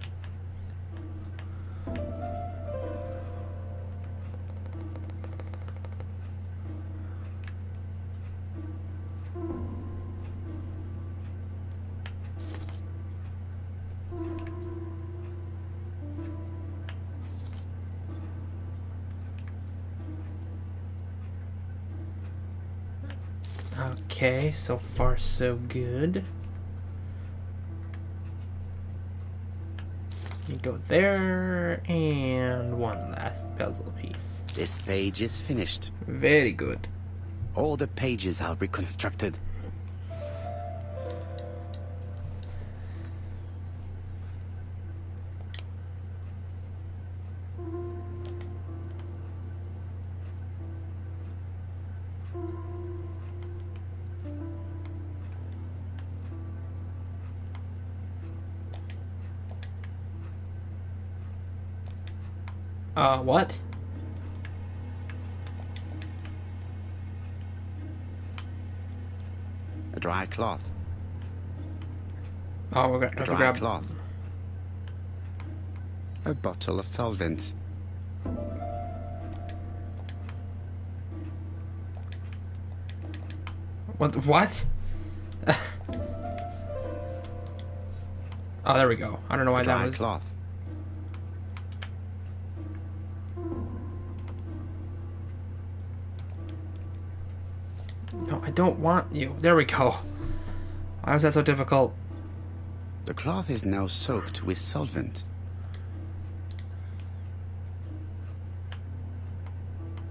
Okay, so far so good. You go there, and one last puzzle piece. This page is finished. Very good. All the pages are reconstructed. What? A dry cloth. Oh, we're A gonna dry grab cloth. A bottle of solvent. What? Oh, there we go. I don't know why A that dry was. cloth. No, I don't want you. There we go. Why was that so difficult? The cloth is now soaked with solvent.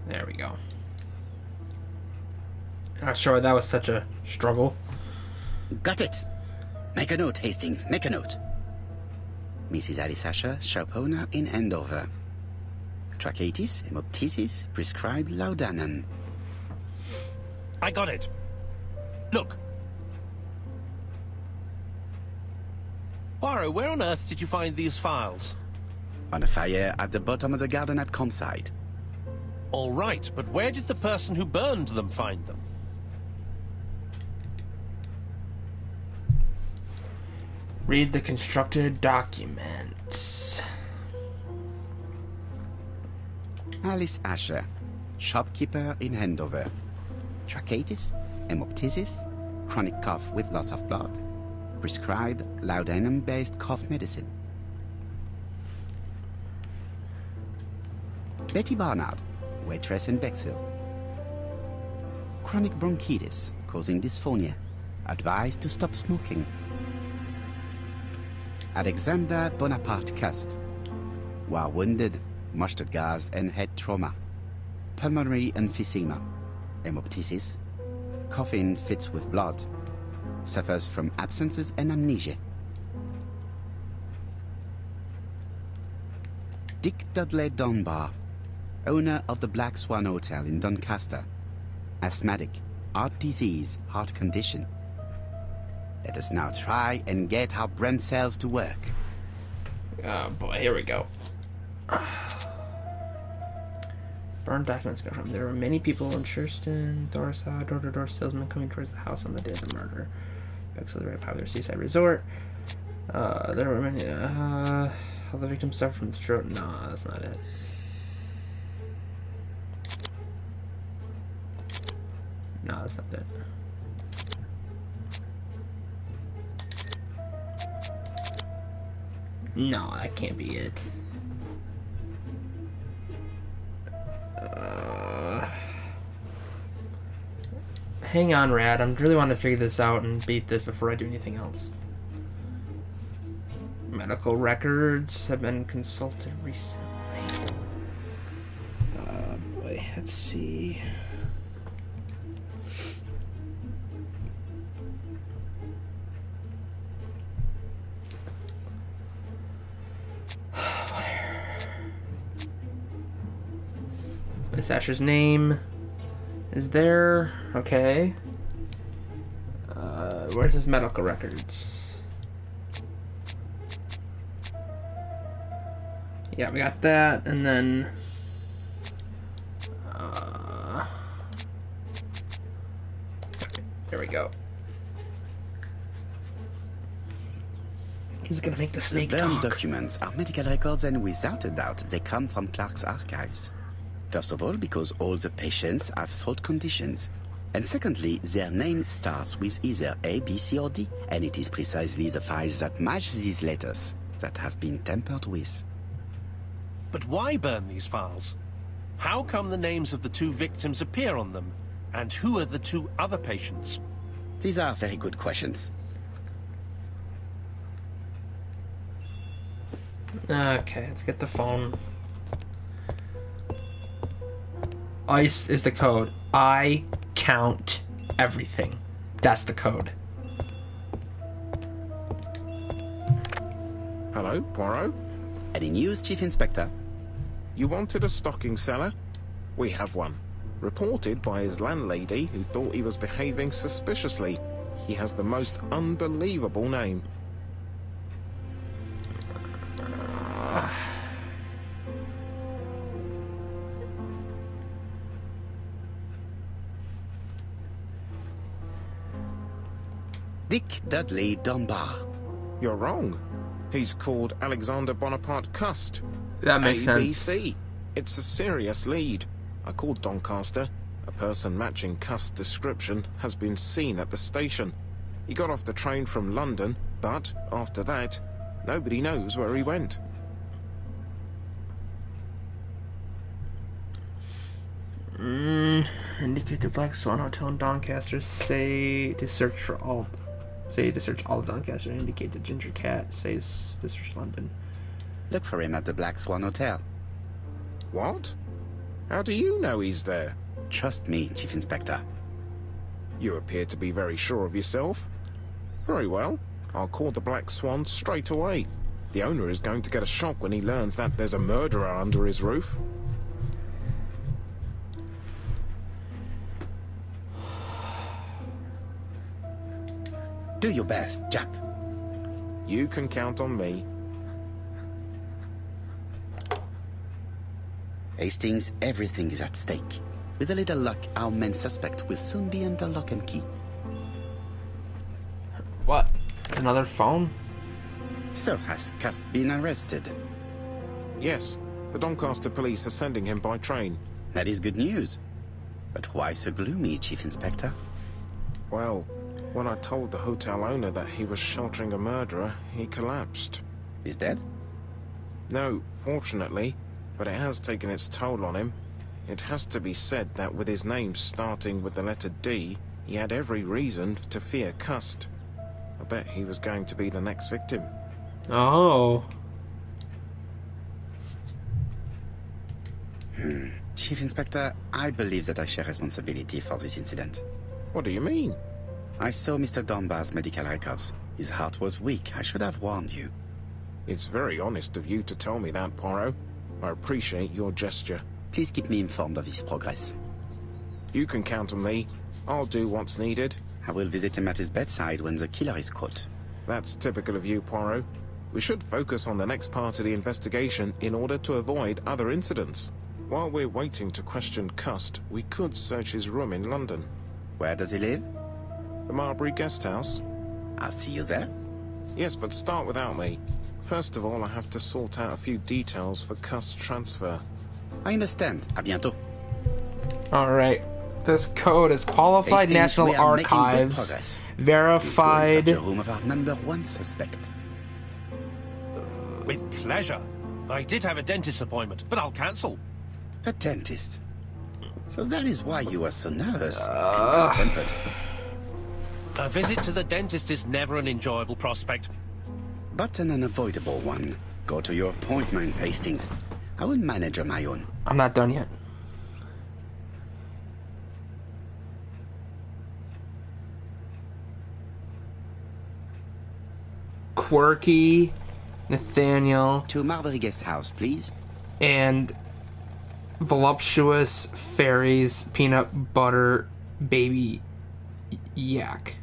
There we go. Not sure why that was such a struggle. Got it! Make a note, Hastings, make a note. Mrs. Alice Asher, shop owner in Andover. Tracheitis, hemoptysis, prescribed laudanum. I got it. Look. Poirot, where on earth did you find these files? On a fire at the bottom of the garden at campsite. All right, but where did the person who burned them find them? Read the constructed documents. Alice Asher, shopkeeper in Andover. Tracheitis, hemoptysis, chronic cough with loss of blood. Prescribed laudanum-based cough medicine. Betty Barnard, waitress in Bexhill. Chronic bronchitis causing dysphonia. Advised to stop smoking. Alexander Bonaparte Cust. War wounded, mustard gas and head trauma. Pulmonary emphysema. Hemoptysis. Coughing fits with blood. Suffers from absences and amnesia. Dick Dudley Dunbar, owner of the Black Swan Hotel in Doncaster. Asthmatic, heart disease, heart condition. Let us now try and get our brain cells to work. Oh boy, here we go. Burned documents got from. There were many people in Churston. Dora saw a door-to-door salesman coming towards the house on the day of the murder. Bexley is a very popular seaside resort. There were many. All the victims suffered from the throat. No, that's not it. No, that's not it. No, that can't be it. Hang on, Rad. I'm really wanting to figure this out and beat this before I do anything else. Medical records have been consulted recently. Boy, let's see. Miss Asher's name is there. Okay. Where's his medical records? Yeah, we got that, and then there we go. He's gonna make the snake The talk. documents are medical records, and without a doubt, they come from Clark's archives. First of all, because all the patients have throat conditions. And secondly, their name starts with either A, B, C, or D, and it is precisely the files that match these letters that have been tampered with. But why burn these files? How come the names of the two victims appear on them? And who are the two other patients? These are very good questions. Okay, let's get the phone. ICE is the code. I count everything. That's the code. Hello, Poirot? Any news, Chief Inspector? You wanted a stocking seller? We have one. Reported by his landlady, who thought he was behaving suspiciously. He has the most unbelievable name. Dick Dudley Dunbar. You're wrong. He's called Alexander Bonaparte Cust. That makes sense. ABC. It's a serious lead. I called Doncaster. A person matching Cust's description has been seen at the station. He got off the train from London, but after that, nobody knows where he went. Indicate the Black Swan Hotel in Doncaster. Say to search all of Doncaster. Indicate the Ginger Cat. Say to search London. Look for him at the Black Swan Hotel. What? How do you know he's there? Trust me, Chief Inspector. You appear to be very sure of yourself. Very well. I'll call the Black Swan straight away. The owner is going to get a shock when he learns that there's a murderer under his roof. Do your best, Jap. You can count on me. Hastings, everything is at stake. With a little luck, our main suspect will soon be under lock and key. What? Another phone? So, has Cust been arrested? Yes, the Doncaster police are sending him by train. That is good news. But why so gloomy, Chief Inspector? Well, when I told the hotel owner that he was sheltering a murderer, he collapsed. He's dead? No, fortunately, but it has taken its toll on him. It has to be said that with his name starting with the letter D, he had every reason to fear Cust. I bet he was going to be the next victim. Oh. Chief Inspector, I believe that I share responsibility for this incident. What do you mean? I saw Mr. Dunbar's medical records. His heart was weak. I should have warned you. It's very honest of you to tell me that, Poirot. I appreciate your gesture. Please keep me informed of his progress. You can count on me. I'll do what's needed. I will visit him at his bedside when the killer is caught. That's typical of you, Poirot. We should focus on the next part of the investigation in order to avoid other incidents. While we're waiting to question Cust, we could search his room in London. Where does he live? The Marbury Guest House? I'll see you there. Yes, but start without me. First of all, I have to sort out a few details for Cust's transfer. I understand. À bientôt. Alright. This code is Qualified Hastings, National we are making good Archives. progress. Please go and Verified. search the room of our #1 suspect. With pleasure. I did have a dentist appointment, but I'll cancel. The dentist. So that is why you were so nervous and tempered. A visit to the dentist is never an enjoyable prospect. But an unavoidable one. Go to your appointment, Hastings. I will manage on my own. I'm not done yet. Quirky, Nathaniel, To Marbury Guest House, please. and voluptuous fairies, peanut butter, baby yak.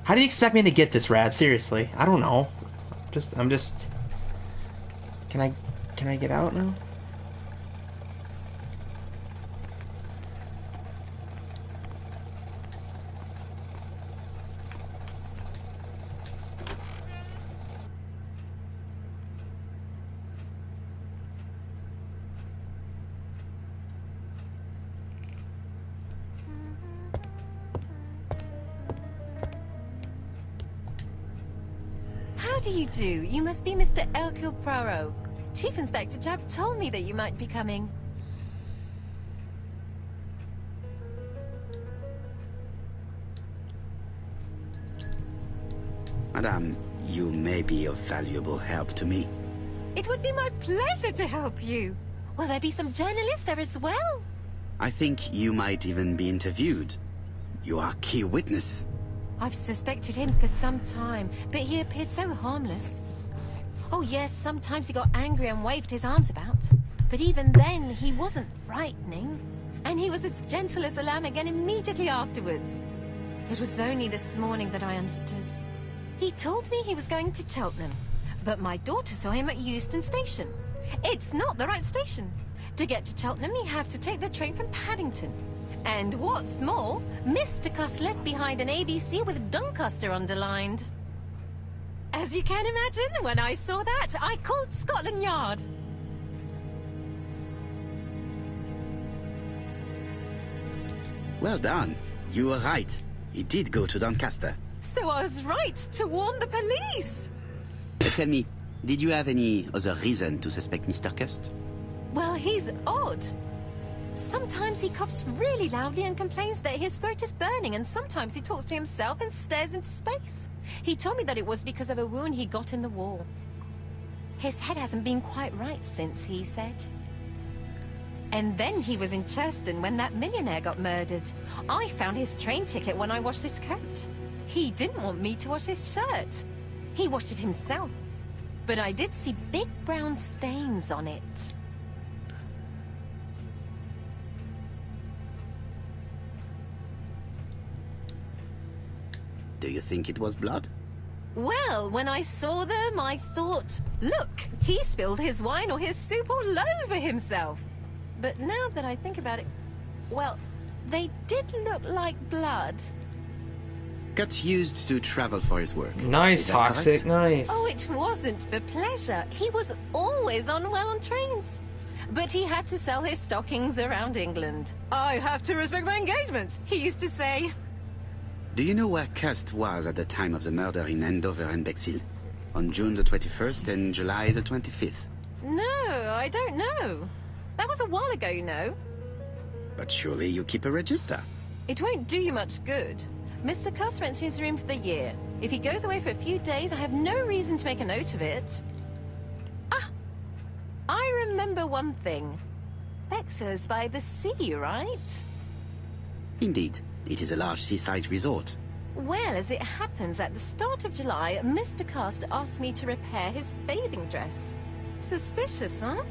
How do you expect me to get this, Rad? Seriously, I don't know. I'm just. Can I get out now? How do you do? You must be Mr. Hercule Poirot. Chief Inspector Jubb told me that you might be coming. Madame, you may be of valuable help to me. It would be my pleasure to help you. Will there be some journalists there as well? I think you might even be interviewed. You are key witness. I've suspected him for some time, but he appeared so harmless. Oh yes, sometimes he got angry and waved his arms about. But even then, he wasn't frightening. And he was as gentle as a lamb again immediately afterwards. It was only this morning that I understood. He told me he was going to Cheltenham, but my daughter saw him at Euston Station. It's not the right station. To get to Cheltenham, you have to take the train from Paddington. And what's more, Mr. Cuss left behind an ABC with Doncaster underlined. As you can imagine, when I saw that, I called Scotland Yard. Well done. You were right. He did go to Doncaster. So I was right to warn the police. Tell me, did you have any other reason to suspect Mr. Cust? Well, he's odd. Sometimes he coughs really loudly and complains that his throat is burning, and sometimes he talks to himself and stares into space. He told me that it was because of a wound he got in the war. His head hasn't been quite right since, he said. And then he was in Churston when that millionaire got murdered. I found his train ticket when I washed his coat. He didn't want me to wash his shirt. He washed it himself. But I did see big brown stains on it. Do you think it was blood? Well, when I saw them, I thought, look, he spilled his wine or his soup all over himself. But now that I think about it, well, they did look like blood. Got used to travel for his work. Nice, Is that Toxic, correct? nice. Oh, it wasn't for pleasure. He was always unwell on trains. But he had to sell his stockings around England. I have to respect my engagements, he used to say. Do you know where Cust was at the time of the murder in Andover and Bexhill? On June the 21st and July the 25th? No, I don't know. That was a while ago, you know. But surely you keep a register. It won't do you much good. Mr. Cuss rents his room for the year. If he goes away for a few days, I have no reason to make a note of it. Ah! I remember one thing. Bexer's by the sea, right? Indeed, it is a large seaside resort. Well, as it happens, at the start of July, Mr. Cast asked me to repair his bathing dress. Suspicious, huh?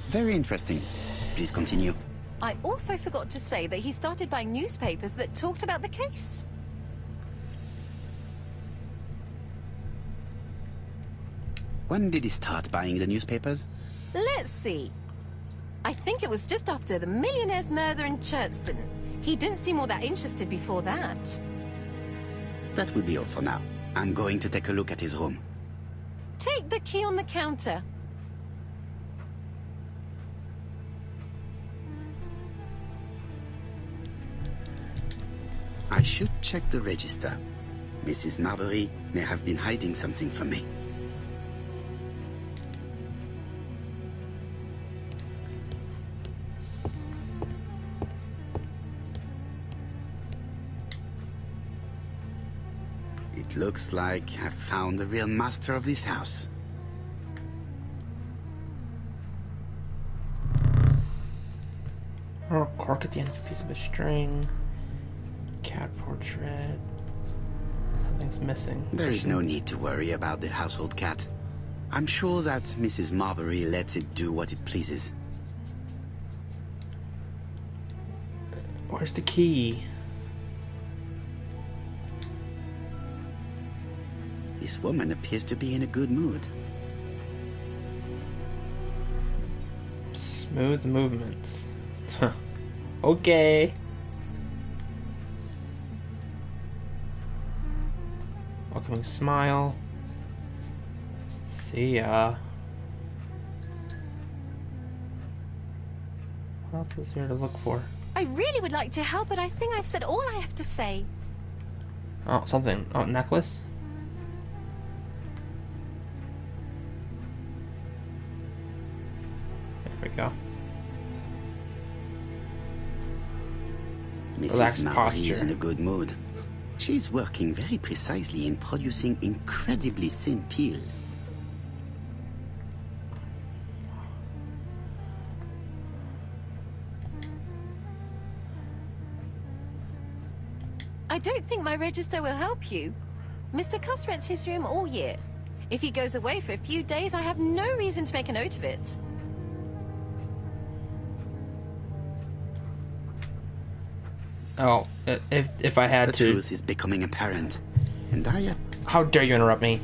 Very interesting. Please continue. I also forgot to say that he started buying newspapers that talked about the case. When did he start buying the newspapers? Let's see. I think it was just after the millionaire's murder in Churchton. He didn't seem all that interested before that. That will be all for now. I'm going to take a look at his room. Take the key on the counter. I should check the register. Mrs. Marbury may have been hiding something from me. It looks like I've found the real master of this house. Oh, cork at the end of a piece of a string. Cat portrait. Something's missing. There is no need to worry about the household cat. I'm sure that Mrs. Marbury lets it do what it pleases. Where's the key? This woman appears to be in a good mood. Smooth movements. Huh. Okay. Welcoming smile. See ya. What else is here to look for? I really would like to help, but I think I've said all I have to say. Oh, something. Oh, necklace? There we go. Mrs. Relaxed Marbury posture. is in a good mood. She's working very precisely in producing incredibly thin peel. I don't think my register will help you. Mr. Cuss rents his room all year. If he goes away for a few days, I have no reason to make a note of it. Oh, if I had The to. truth is becoming apparent, and I How dare you interrupt me?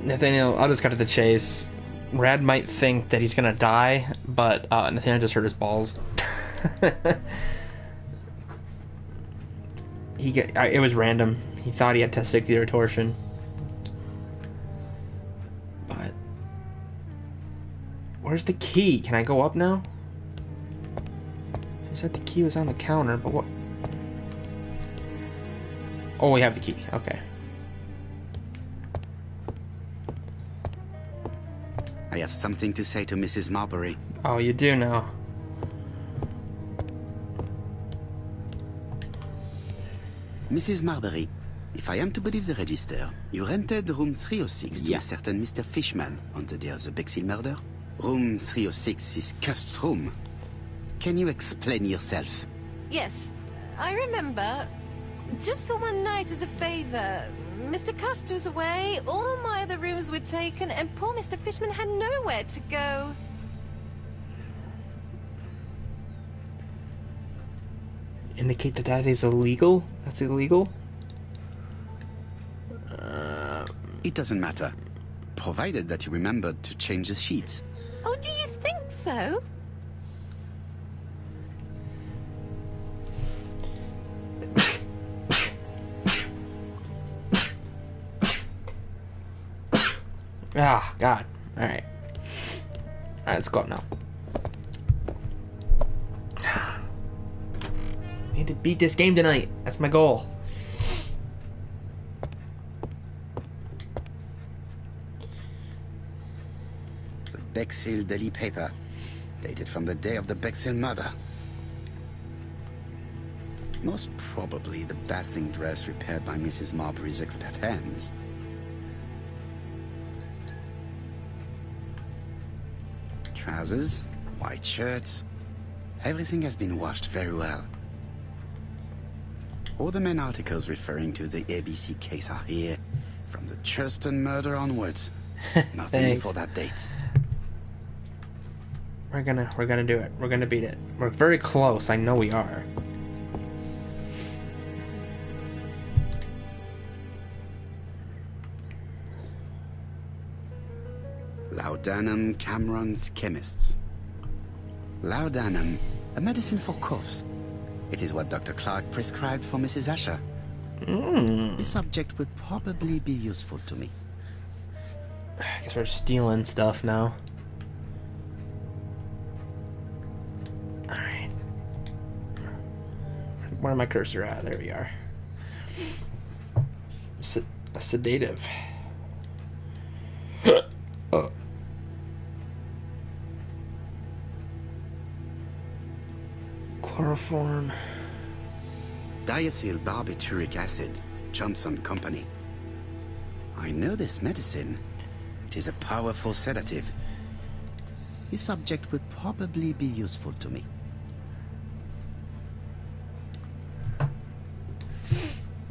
Nathaniel, I'll just cut to the chase. Rad might think that he's gonna die, but Nathaniel just hurt his balls. It was random. He thought he had testicular torsion. But where's the key? Can I go up now? You said the key was on the counter, but what? Oh, we have the key. Okay. I have something to say to Mrs. Marbury. Oh, you do now. Mrs. Marbury, if I am to believe the register, you rented room 306 to Yeah. a certain Mr. Fishman on the day of the Bexhill murder. Room 306 is Cust's room. Can you explain yourself? Yes, I remember. Just for one night as a favor. Mr. Custer was away, all my other rooms were taken, and poor Mr. Fishman had nowhere to go. Indicate that that is illegal? That's illegal? It doesn't matter, provided that you remembered to change the sheets. Oh, do you think so? Ah, God. Alright. Alright, let's go up now. Need to beat this game tonight. That's my goal. Bexhill Daily paper, dated from the day of the Bexhill murder. Most probably the basting dress repaired by Mrs. Marbury's expert hands. Trousers, white shirts, everything has been washed very well. All the main articles referring to the ABC case are here, from the Churston murder onwards. Nothing before that date. We're gonna do it. We're gonna beat it. We're very close. I know we are. Laudanum Cameron's chemists. Laudanum, a medicine for coughs. It is what Dr. Clark prescribed for Mrs. Asher. The subject would probably be useful to me. I guess we're stealing stuff now. Alright. Where my cursor at? There we are. A sedative. Chloroform. Diethyl barbituric acid, Johnson Company. I know this medicine. It is a powerful sedative. The subject would probably be useful to me.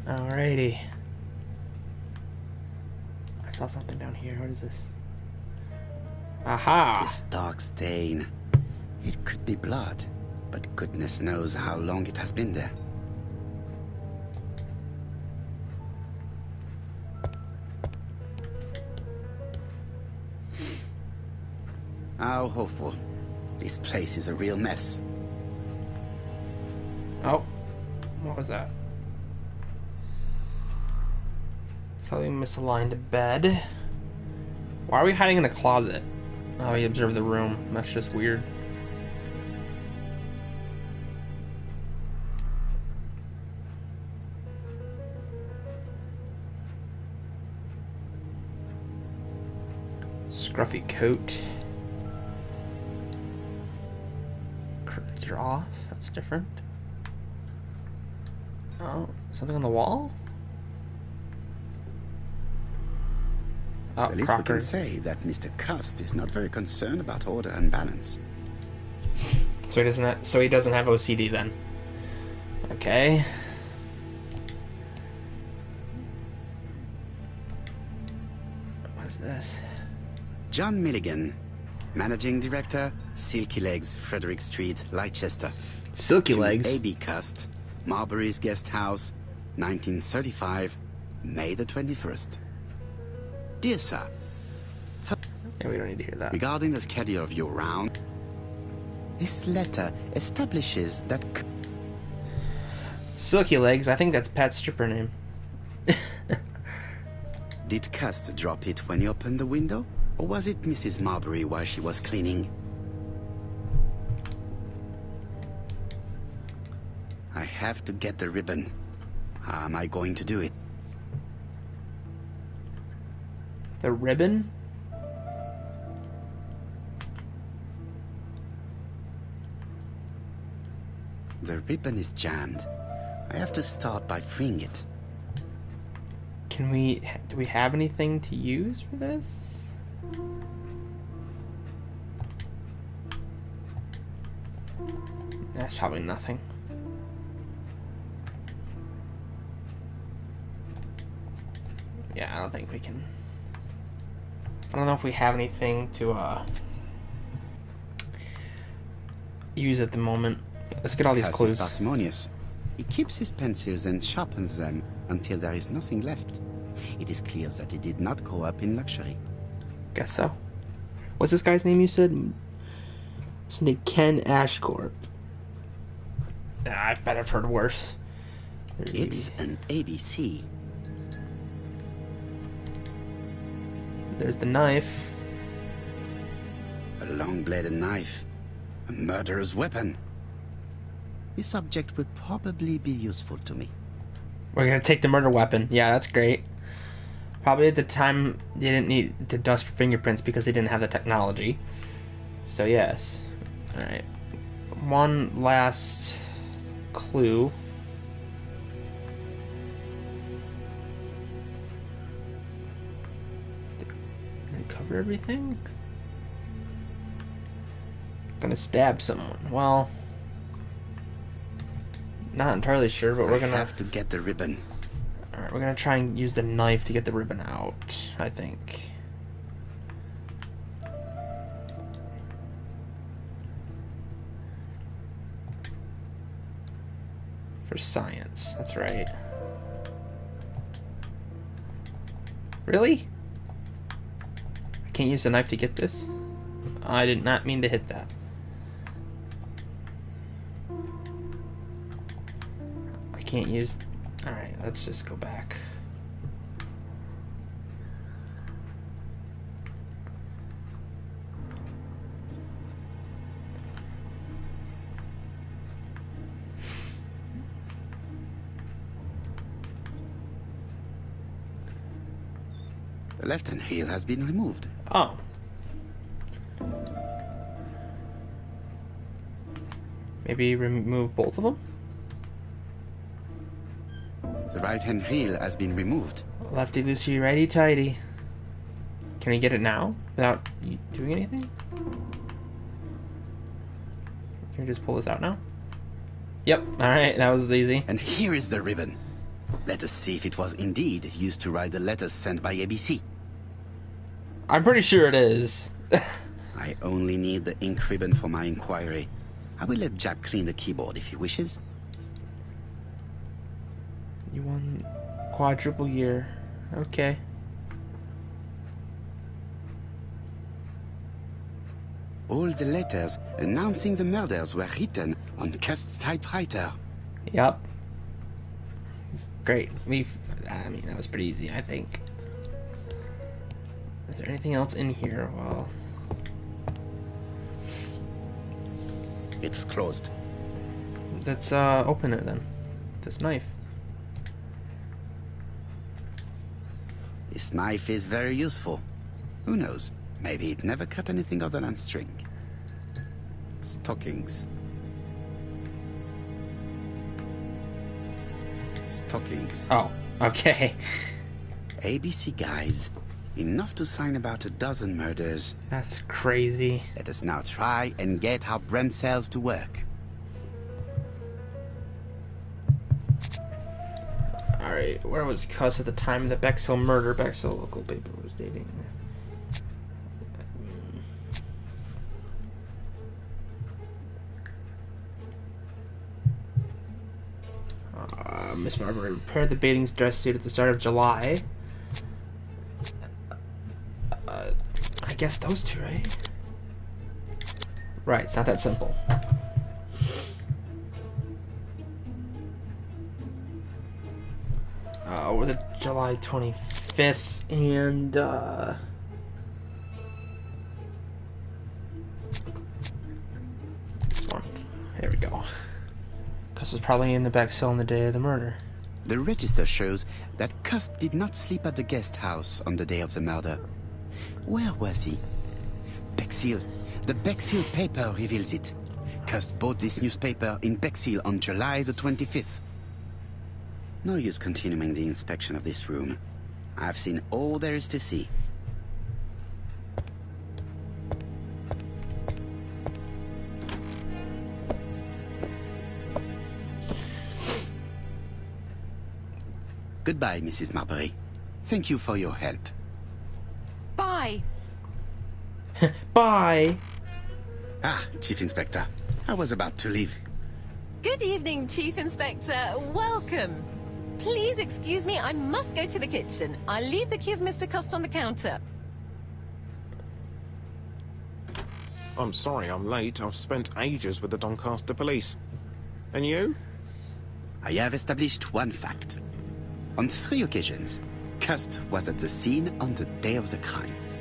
Alrighty. I saw something down here. What is this? Aha! This dark stain. It could be blood, but goodness knows how long it has been there. How hopeful. This place is a real mess. Oh. What was that? Slightly misaligned bed. Why are we hiding in the closet? Oh, we observe the room. That's just weird. Scruffy coat. Curtains are off. That's different. Oh, something on the wall? Oh, The least we crockery. can say that Mr. Cust is not very concerned about order and balance. So he doesn't have OCD then. Okay. What's this? John Milligan, Managing Director, Silky Legs, Frederick Street, Leicester. Silky To legs. A.B. Cust, Marbury's Guest House, 1935, May the 21st. Dear Sir, Yeah, we don't need to hear that. regarding the schedule of your round, this letter establishes that Silky legs. I think that's Pat's stripper name. Did Cust drop it when he opened the window? Or was it Mrs. Marbury while she was cleaning? I have to get the ribbon. How am I going to do it? The ribbon? The ribbon is jammed. I have to start by freeing it. Do we have anything to use for this? That's probably nothing. Yeah, I don't think we can. I don't know if we have anything to use at the moment. Let's get all these Cust clues. is parsimonious. He keeps his pencils and sharpens them until there is nothing left. It is clear that he did not grow up in luxury. Guess so. What's this guy's name you said? His name Ken Ashcorp. I bet I've heard worse. It's an ABC. There's the knife. A long-bladed knife. A murderer's weapon. The subject would probably be useful to me. We're gonna take the murder weapon. Yeah, that's great. Probably at the time they didn't need to dust for fingerprints because they didn't have the technology. So yes. Alright. One last clue. Did I cover everything? Gonna stab someone. Well, not entirely sure, but we're gonna have to get the ribbon. Alright, we're gonna try and use the knife to get the ribbon out, I think. For science, that's right. Really? I can't use the knife to get this? I did not mean to hit that. I can't use... Alright, let's just go back. The left-hand heel has been removed. Oh. Maybe remove both of them? The right-hand heel has been removed. Lefty loosey, righty tighty. Can we get it now without doing anything? Can we just pull this out now? Yep, alright, that was easy. And here is the ribbon. Let us see if it was indeed used to write the letters sent by ABC. I'm pretty sure it is. I only need the ink ribbon for my inquiry. I will let Jack clean the keyboard if he wishes. You won quadruple year. Okay. All the letters announcing the murders were written on Cust's typewriter. Yep. Great. I mean, that was pretty easy, I think. Is there anything else in here? Well... It's closed. Let's open it then. This knife. This knife is very useful. Who knows? Maybe it never cut anything other than string. Stockings. Stockings. Oh, okay. ABC guys. Enough to sign about a dozen murders. That's crazy. Let us now try and get our brain cells to work. Alright, where was Cuss at the time of the Bexhill murder? Bexhill local paper was dating. Miss Marbury repaired the Bating's dress suit at the start of July. I guess those two, right? Right, it's not that simple. Or the July 25th, and this one. There we go. Cuss was probably in the back cell on the day of the murder. The register shows that Cust did not sleep at the guest house on the day of the murder. Where was he? Bexhill. The Bexhill paper reveals it. Cust bought this newspaper in Bexhill on July the 25th. No use continuing the inspection of this room. I've seen all there is to see. Goodbye, Mrs. Marbury. Thank you for your help. Bye. Bye! Ah, Chief Inspector. I was about to leave. Good evening, Chief Inspector. Welcome. Please excuse me, I must go to the kitchen. I'll leave the key of Mr. Cust on the counter. I'm sorry I'm late. I've spent ages with the Doncaster police. And you? I have established one fact. On 3 occasions, Cust was at the scene on the day of the crimes.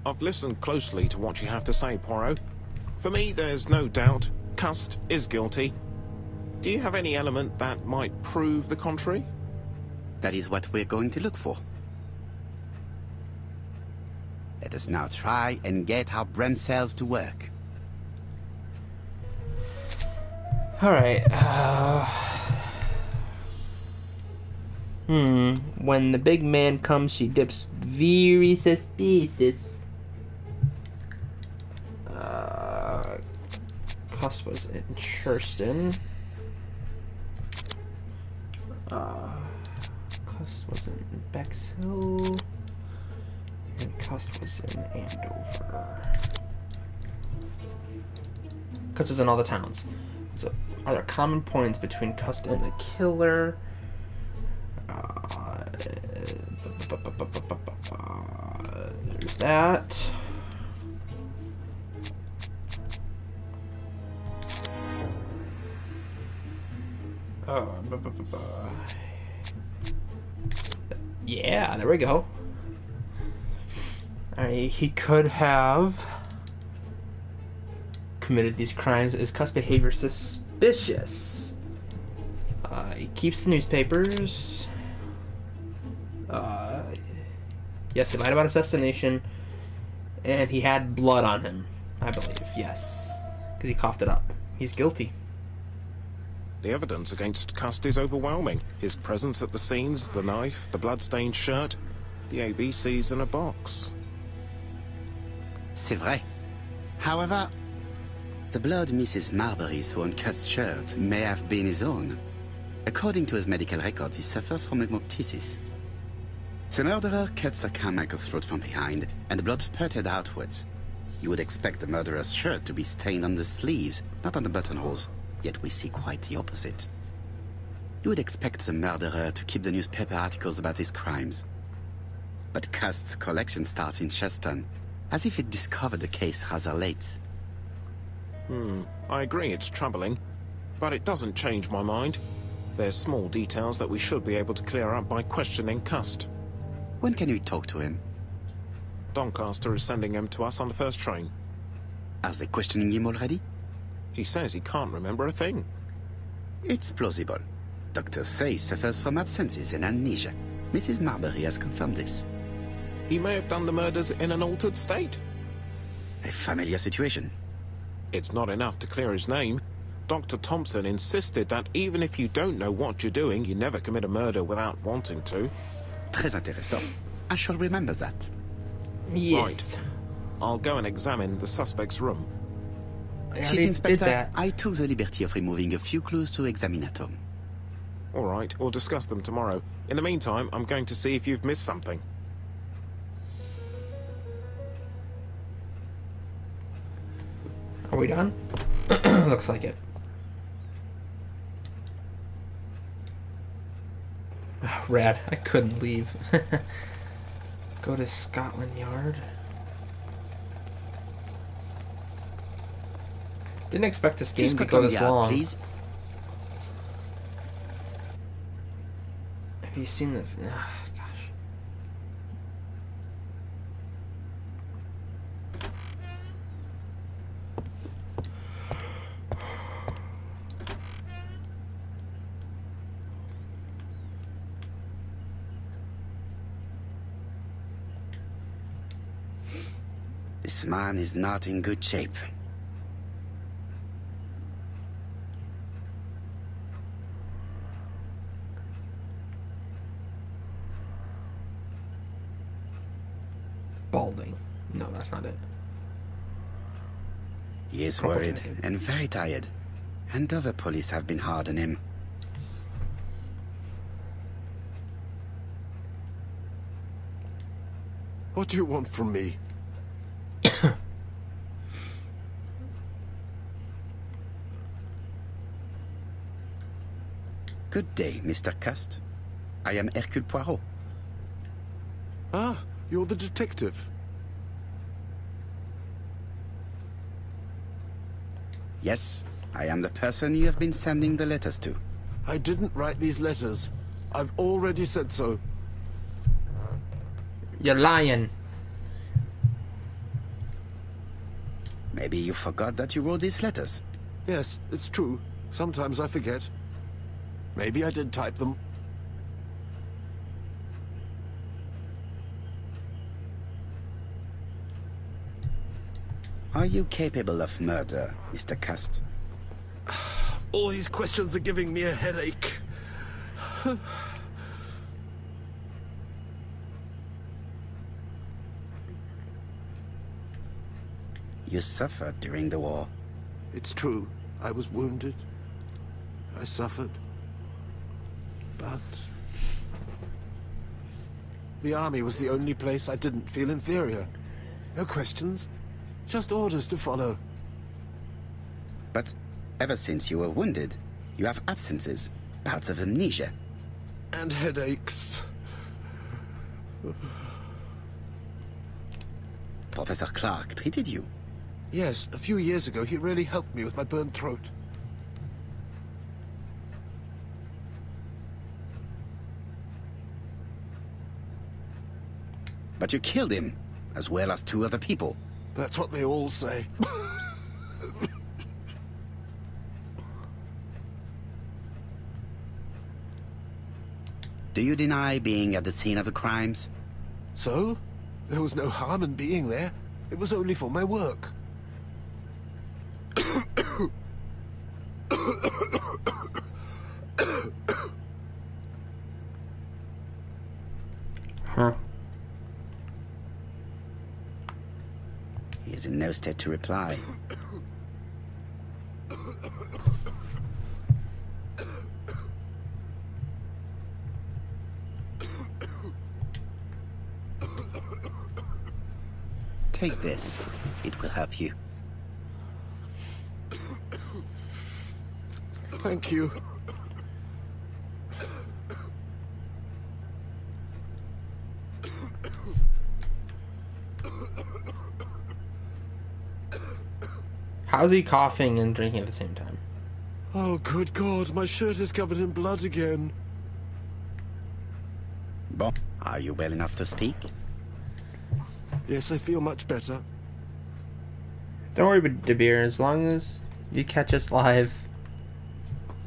I've listened closely to what you have to say, Poirot. For me, there's no doubt Cust is guilty. Do you have any element that might prove the contrary? That is what we're going to look for. Let us now try and get our brain cells to work. Alright, when the big man comes, she dips very suspicious. Cust was in Churston. Cust was in Bexhill. And Cust was in Andover. Cust was in all the towns. So, are there common points between Cust and the killer? There's that. Yeah, there we go. He could have committed these crimes. Is Cust's behavior suspicious? He keeps the newspapers. Yes, he lied about assassination, and he had blood on him, I believe. Yes, because he coughed it up. He's guilty. The evidence against Cust is overwhelming. His presence at the scenes, the knife, the blood-stained shirt, the ABCs in a box. C'est vrai. However, the blood Mrs. Marbury saw on Cust's shirt may have been his own. According to his medical records, he suffers from hemoptysis. The murderer cut Sir Carmichael's throat from behind, and the blood spurted outwards. You would expect the murderer's shirt to be stained on the sleeves, not on the buttonholes, yet we see quite the opposite. You would expect the murderer to keep the newspaper articles about his crimes. But Cust's collection starts in Cheston, as if it discovered the case rather late. I agree it's troubling, but it doesn't change my mind. There's small details that we should be able to clear up by questioning Cust. When can we talk to him? Doncaster is sending him to us on the first train. Are they questioning him already? He says he can't remember a thing. It's plausible. Doctors say he suffers from absences and amnesia. Mrs. Marbury has confirmed this. He may have done the murders in an altered state. A familiar situation. It's not enough to clear his name. Dr. Thompson insisted that even if you don't know what you're doing, you never commit a murder without wanting to. Très intéressant. I shall remember that. Yes. Right. I'll go and examine the suspect's room. Chief Inspector, I took the liberty of removing a few clues to examinatum. All right, we'll discuss them tomorrow. In the meantime, I'm going to see if you've missed something. Are we done? Looks like it. Oh, rad. I couldn't leave. Go to Scotland Yard. Didn't expect this game to go this long. Please. Have you seen the... Oh, gosh. This man is not in good shape. Balding. No, that's not it. He is worried and very tired. And other police have been hard on him. What do you want from me? Good day, Mr. Cust. I am Hercule Poirot. Ah, you're the detective. Yes, I am the person you have been sending the letters to. I didn't write these letters. I've already said so. You're lying. Maybe you forgot that you wrote these letters. Yes, it's true. Sometimes I forget. Maybe I did type them. Are you capable of murder, Mr. Cust? All these questions are giving me a headache. You suffered during the war. It's true. I was wounded. I suffered. But the army was the only place I didn't feel inferior. No questions. Just orders to follow. But ever since you were wounded, you have absences, bouts of amnesia. And headaches. Professor Clark treated you. Yes, a few years ago he really helped me with my burned throat. But you killed him, as well as 2 other people. That's what they all say. Do you deny being at the scene of the crimes? So? There was no harm in being there. It was only for my work. Huh. He is in no state to reply. Take this. It will help you. Thank you. How's he coughing and drinking at the same time? Oh, good God, my shirt is covered in blood again. Bon, are you well enough to speak? Yes, I feel much better. Don't worry, De Beer. As long as you catch us live,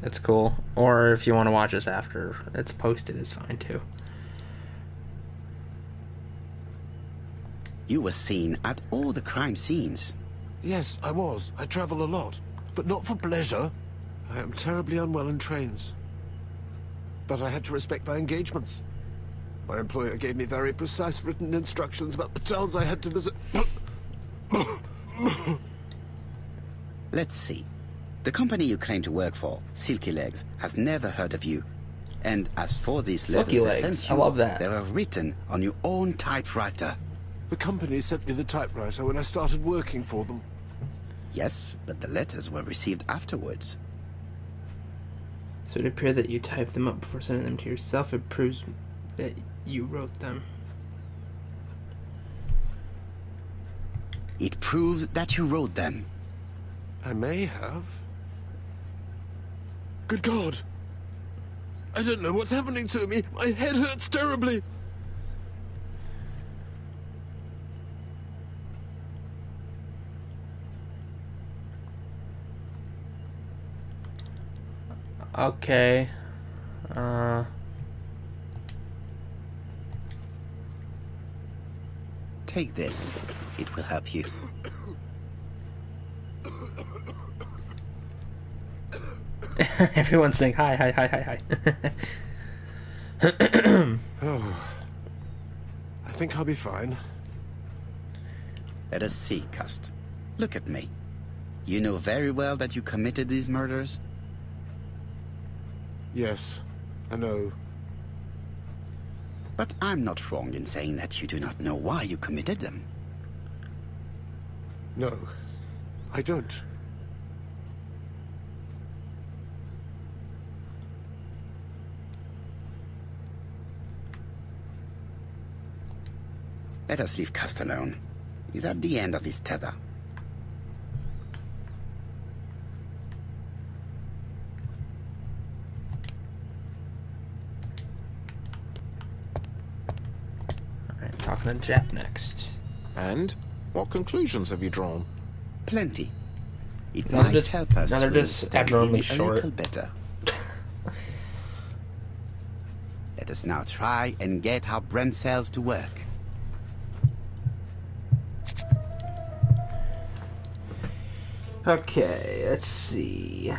it's cool. Or if you want to watch us after it's posted, it's fine too. You were seen at all the crime scenes. Yes, I was. I travel a lot, but not for pleasure. I am terribly unwell in trains. But I had to respect my engagements. My employer gave me very precise written instructions about the towns I had to visit. Let's see. The company you claim to work for, Silky Legs, has never heard of you. And as for these Silky letters they Legs, sent you, I love that. they were written on your own typewriter. The company sent me the typewriter when I started working for them. Yes, but the letters were received afterwards. So it appears that you typed them up before sending them to yourself. It proves that you wrote them. It proves that you wrote them. I may have. Good God! I don't know what's happening to me. My head hurts terribly. Okay. Take this. It will help you. Everyone's saying hi, hi, hi, hi, hi. Oh. I think I'll be fine. Let us see, Cust. Look at me. You know very well that you committed these murders? Yes, I know. But I'm not wrong in saying that you do not know why you committed them. No, I don't. Let us leave Cust alone. He's at the end of his tether. Alright, talking to Jeff next. And what conclusions have you drawn? Plenty. It Now they're might just- help us now they're to just understand abnormally him short. a little better. Let us now try and get our brain cells to work. Okay, let's see.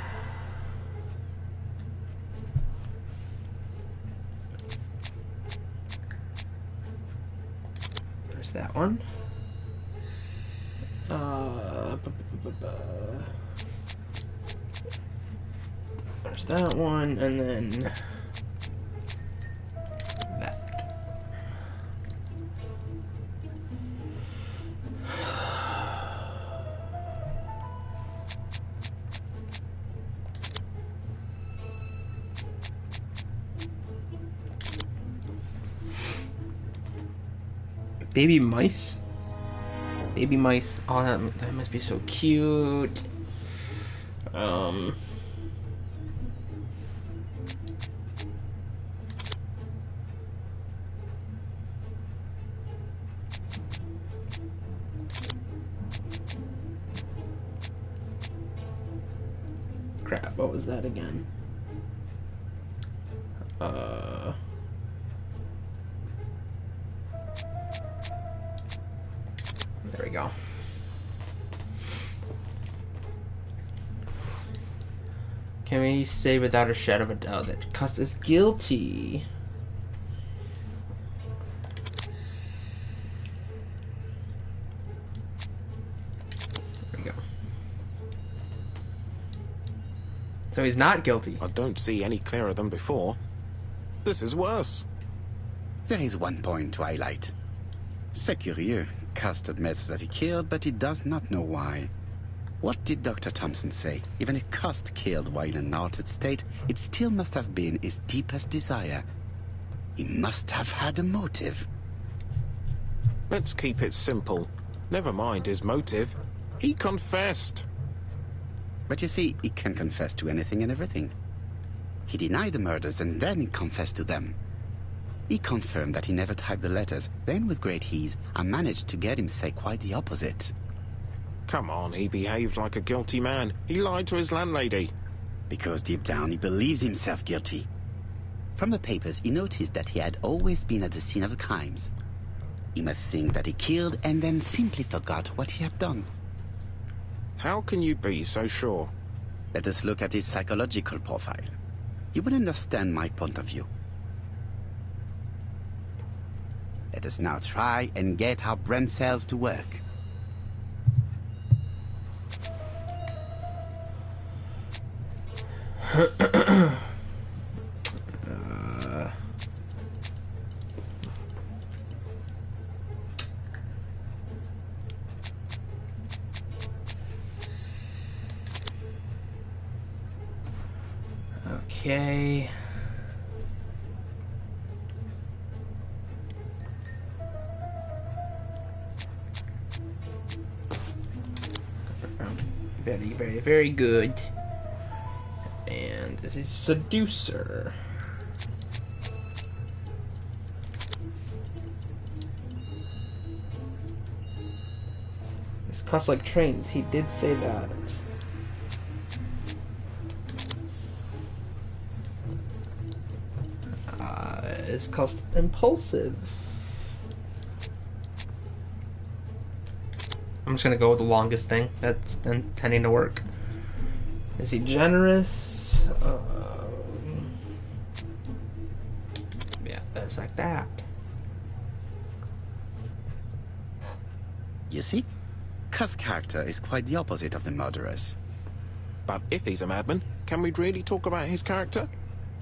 There's that one. There's that one, and then that. Baby mice? Baby mice. Oh, that must be so cute. Crap, what was that again? There we go. Can we say without a shadow of a doubt that Cuss is guilty? There we go. So he's not guilty. I don't see any clearer than before. This is worse. There is one point to highlight. C'est curieux. Cust admits that he killed, but he does not know why. What did Dr. Thompson say? Even if Cust killed while in an altered state, it still must have been his deepest desire. He must have had a motive. Let's keep it simple. Never mind his motive. He confessed. But you see, he can confess to anything and everything. He denied the murders and then confessed to them. He confirmed that he never typed the letters, then with great ease, I managed to get him say quite the opposite. Come on, he behaved like a guilty man. He lied to his landlady. Because deep down he believes himself guilty. From the papers, he noticed that he had always been at the scene of the crimes. He must think that he killed and then simply forgot what he had done. How can you be so sure? Let us look at his psychological profile. You will understand my point of view. Let us now try and get our brain cells to work. Okay. Very, very, very good. And this is seducer. This costs like trains. He did say that. It's cost impulsive. I'm just gonna go with the longest thing that's been tending to work. Is he generous? Yeah, that's like that. You see? Cuss' character is quite the opposite of the murderer's. But if he's a madman, can we really talk about his character?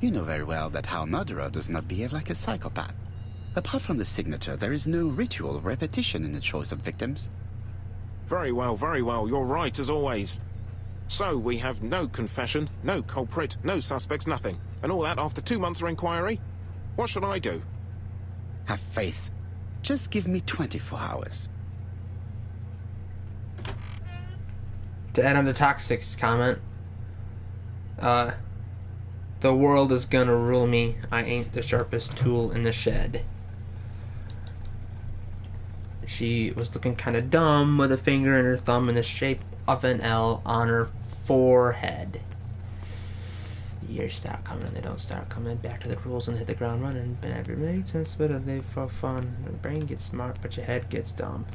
You know very well that our murderer does not behave like a psychopath. Apart from the signature, there is no ritual or repetition in the choice of victims. Very well, you're right as always. So we have no confession, no culprit, no suspects, nothing. And all that after 2 months of inquiry? What should I do? Have faith. Just give me 24 hours. To add on the Toxic's comment, the world is gonna rule me. I ain't the sharpest tool in the shed. She was looking kind of dumb with a finger and her thumb in the shape of an L on her forehead. Years start coming and they don't start coming. Back to the rules and hit the ground running. Never made sense, but they for fun. The brain gets smart, but your head gets dumb.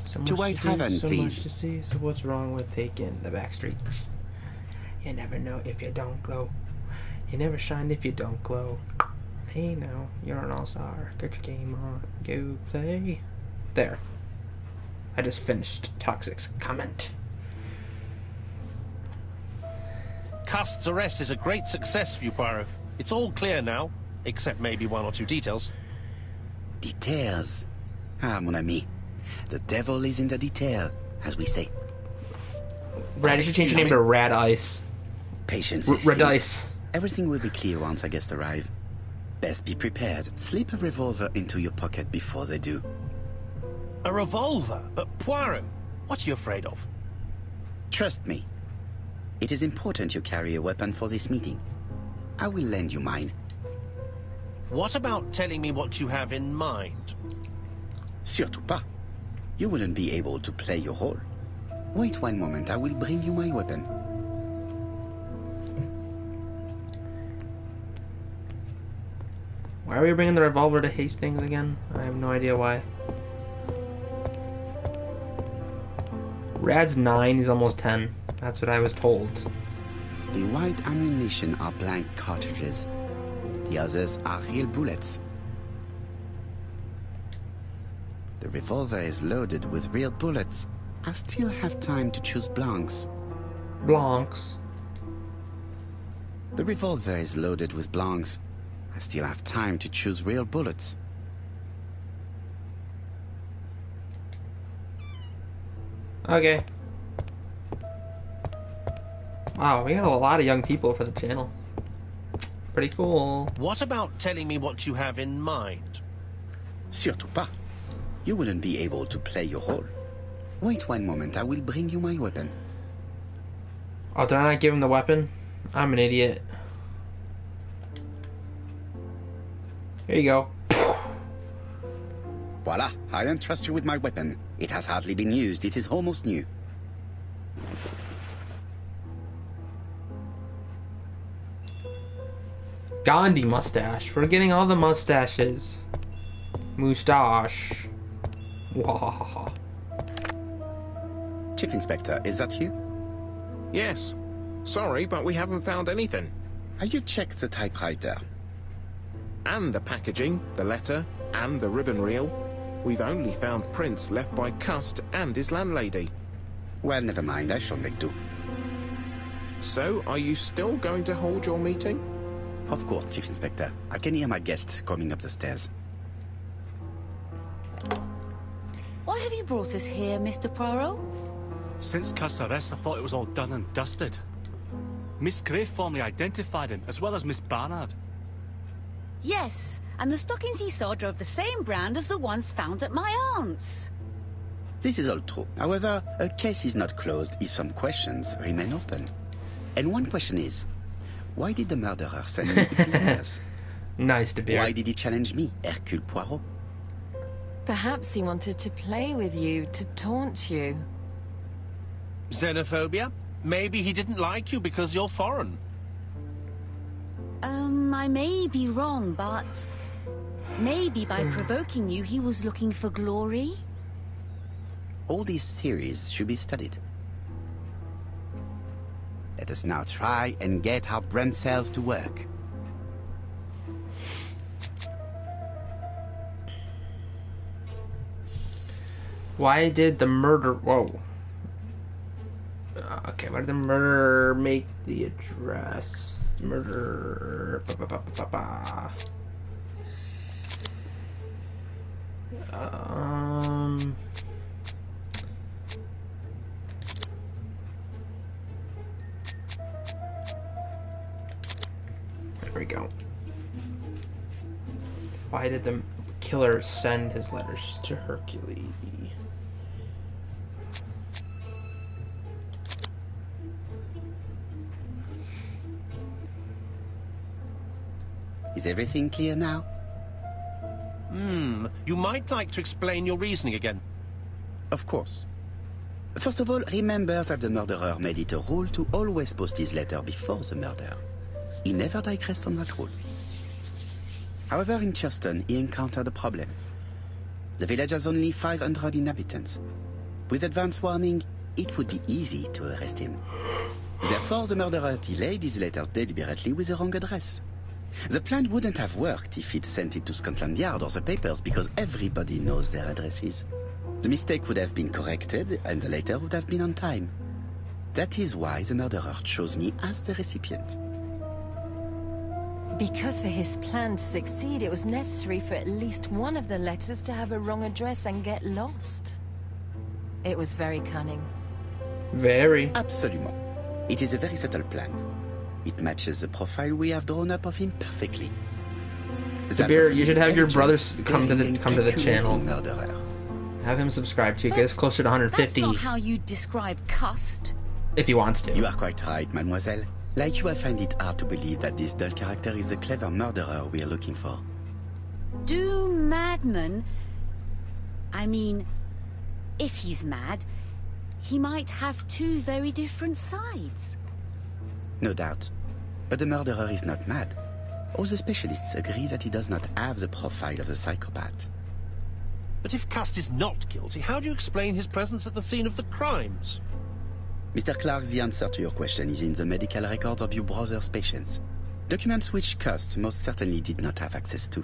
So much To White do, Heaven, so please. much to see. So what's wrong with taking the back streets? You never know if you don't glow. You never shine if you don't glow. Hey now, you're an all-star. Get your game on. Go play. There. I just finished Toxic's comment. Cust's arrest is a great success for you, Poirot. It's all clear now, except maybe one or two details. Details. Ah, mon ami. The devil is in the detail, as we say. Brad, you should change your name to Rad Ice. Patience, Red Hastings. Ice. Everything will be clear once our guests arrive. Best be prepared. Slip a revolver into your pocket before they do. A revolver? But Poirot, what are you afraid of? Trust me. It is important you carry a weapon for this meeting. I will lend you mine. What about telling me what you have in mind? Surtout pas. You wouldn't be able to play your role. Wait one moment, I will bring you my weapon. Why are we bringing the revolver to Hastings again? I have no idea why. Rad's 9, he's almost 10. That's what I was told. The white ammunition are blank cartridges. The others are real bullets. The revolver is loaded with real bullets. I still have time to choose blanks. Blancs. The revolver is loaded with blanks. I still have time to choose real bullets. Okay. Wow, we got a lot of young people for the channel. Pretty cool. What about telling me what you have in mind? Surtout pas. You wouldn't be able to play your role. Wait one moment, I will bring you my weapon. Oh, did I not give him the weapon? I'm an idiot. Here you go. Voila, I entrust you with my weapon. It has hardly been used, it is almost new. Gandhi mustache. We're getting all the mustaches. Moustache. Wahahaha. Chief Inspector, is that you? Yes. Sorry, but we haven't found anything. Have you checked the typewriter? And the packaging, the letter, and the ribbon reel. We've only found prints left by Cust and his landlady. Well, never mind, I shall make do. So, are you still going to hold your meeting? Of course, Chief Inspector. I can hear my guest coming up the stairs. Why have you brought us here, Mr. Poirot? Since Cust's arrest, I thought it was all done and dusted. Miss Gray formally identified him, as well as Miss Barnard. Yes, and the stockings he saw drove the same brand as the ones found at my aunt's. This is all true. However, a case is not closed if some questions remain open. And one question is, why did the murderer send me his letters? Nice to be. Why did he challenge me, Hercule Poirot? Perhaps he wanted to play with you, to taunt you. Xenophobia? Maybe he didn't like you because you're foreign. I may be wrong, but maybe by provoking you, he was looking for glory? All these theories should be studied. Let us now try and get our brain cells to work. Why did the murder... Whoa. Okay, why did the murderer make the address? Murder... There we go. Why did the killer send his letters to Hercules? Is everything clear now? You might like to explain your reasoning again. Of course. First of all, remember that the murderer made it a rule to always post his letter before the murder. He never digressed from that rule. However, in Churston, he encountered a problem. The village has only 500 inhabitants. With advance warning, it would be easy to arrest him. Therefore, the murderer delayed his letters deliberately with the wrong address. The plan wouldn't have worked if he'd sent it to Scotland Yard or the papers, because everybody knows their addresses. The mistake would have been corrected, and the letter would have been on time. That is why the murderer chose me as the recipient. Because for his plan to succeed, it was necessary for at least one of the letters to have a wrong address and get lost. It was very cunning. Very. Absolument. It is a very subtle plan. It matches the profile we have drawn up of him perfectly. Sabir, you should have your brothers come to the channel. Murderer. Have him subscribe to get us closer to 150. That's not how you describe cust. If he wants to. You are quite right, mademoiselle. Like you, I find it hard to believe that this dull character is the clever murderer we are looking for. Do madmen... I mean, if he's mad, he might have two very different sides. No doubt. But the murderer is not mad. All the specialists agree that he does not have the profile of the psychopath. But if Cust is not guilty, how do you explain his presence at the scene of the crimes? Mr. Clark, the answer to your question is in the medical records of your brother's patients. Documents which Cust most certainly did not have access to.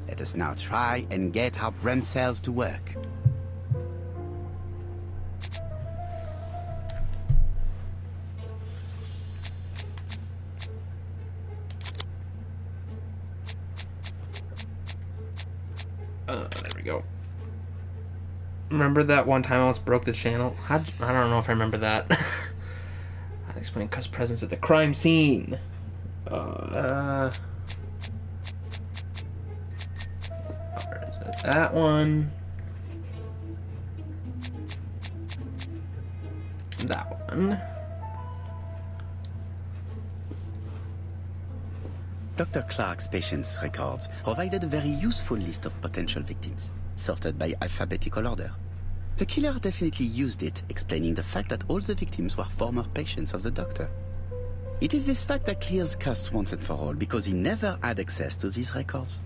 Let us now try and get our brain cells to work. There we go. Remember that one time I almost broke the channel? I don't know if I remember that. I explained Cust's presence at the crime scene. Where is it? That one. That one. Dr. Clark's patients' records provided a very useful list of potential victims, sorted by alphabetical order. The killer definitely used it, explaining the fact that all the victims were former patients of the doctor. It is this fact that clears Cust once and for all, because he never had access to these records.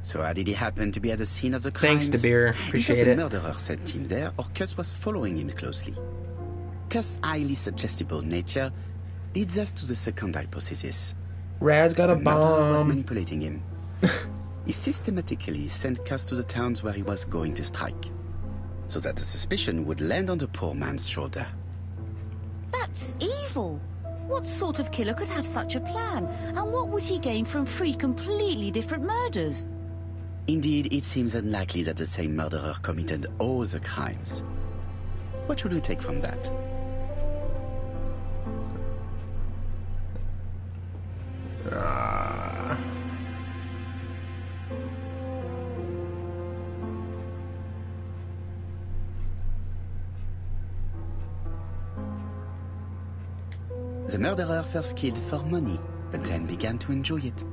So how did he happen to be at the scene of the crimes? Thanks, DeBeer. Appreciate it. Either the murderer sent him there, or Cust was following him closely. Cust's highly suggestible nature leads us to the second hypothesis. Rad's got a The murderer was bomb. manipulating him. He systematically sent Cust to the towns where he was going to strike, so that the suspicion would land on the poor man's shoulder. That's evil. What sort of killer could have such a plan? And what would he gain from 3 completely different murders? Indeed, it seems unlikely that the same murderer committed all the crimes. What should we take from that? The murderer first killed for money, but then began to enjoy it.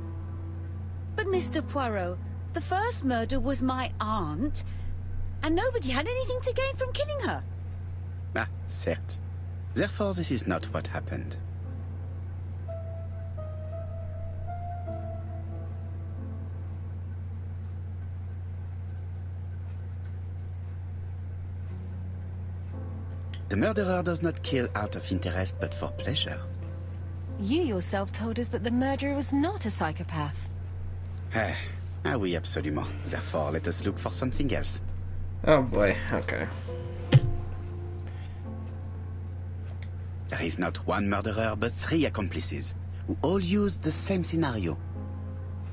But Mr. Poirot, the first murder was my aunt, and nobody had anything to gain from killing her. Ah, certes. Therefore, this is not what happened. The murderer does not kill out of interest, but for pleasure. You yourself told us that the murderer was not a psychopath. Oui, absolument. Therefore, let us look for something else. Oh boy, okay. There is not one murderer, but 3 accomplices, who all used the same scenario.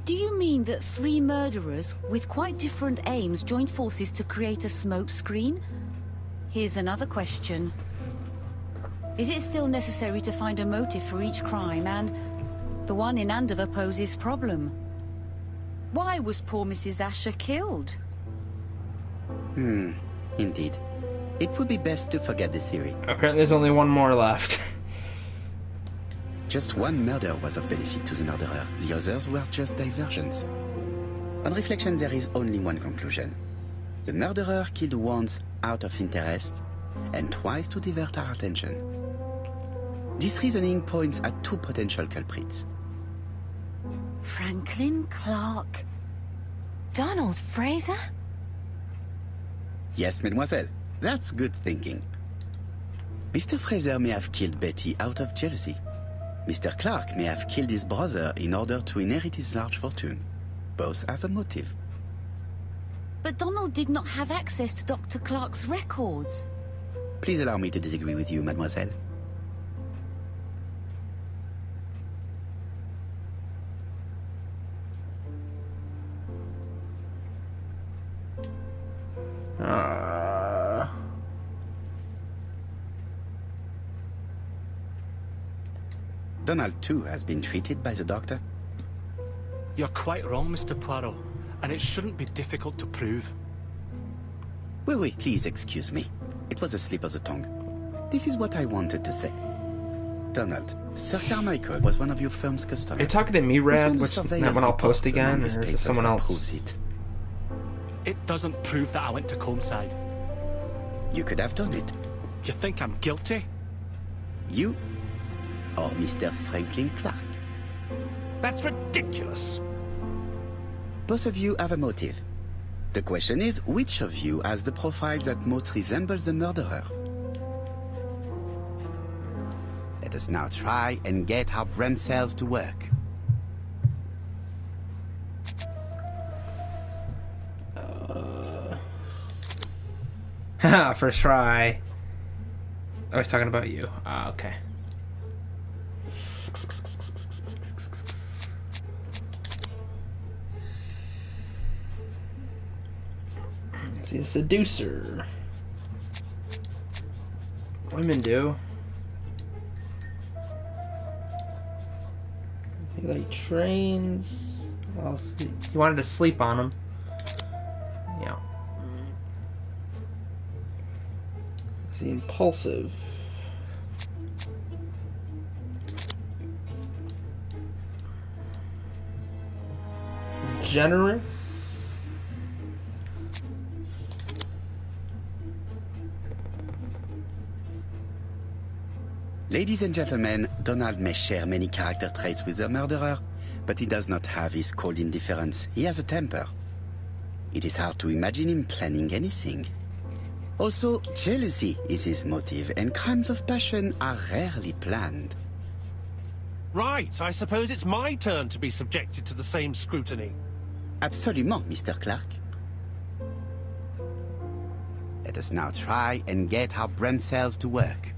Do you mean that 3 murderers with quite different aims joined forces to create a smoke screen? Here's another question. Is it still necessary to find a motive for each crime? And the one in Andover poses problem. Why was poor Mrs. Asher killed? Indeed. It would be best to forget the theory. Apparently there's only one more left. Just one murder was of benefit to the murderer. The others were just diversions. On reflection, there is only one conclusion. The murderer killed once out of interest, and twice to divert our attention. This reasoning points at two potential culprits. Franklin Clark. Donald Fraser? Yes, mademoiselle. That's good thinking. Mr. Fraser may have killed Betty out of jealousy. Mr. Clark may have killed his brother in order to inherit his large fortune. Both have a motive. But Donald did not have access to Dr. Clark's records. Please allow me to disagree with you, mademoiselle. Donald, too, has been treated by the doctor. You're quite wrong, Mr. Poirot, and it shouldn't be difficult to prove. Oui, please excuse me. It was a slip of the tongue. This is what I wanted to say. Donald, Sir Carmichael was one of your firm's customers. Are you talking to me, Rev? Which that one I'll post again, or is it someone else? Proves it. It doesn't prove that I went to Comeside. You could have done it. You think I'm guilty? You or Mr. Franklin Clark. That's ridiculous. Both of you have a motive. The question is, which of you has the profile that most resembles the murderer? Let us now try and get our brain cells to work. First try. I was talking about you. Okay. Let's see, a seducer. Women do. He like trains. Well, he wanted to sleep on him. Yeah. Is he impulsive? Generous? Ladies and gentlemen, Donald may share many character traits with the murderer, but he does not have his cold indifference. He has a temper. It is hard to imagine him planning anything. Also, jealousy is his motive, and crimes of passion are rarely planned. Right, I suppose it's my turn to be subjected to the same scrutiny. Absolument, Mr. Clark. Let us now try and get our brain cells to work.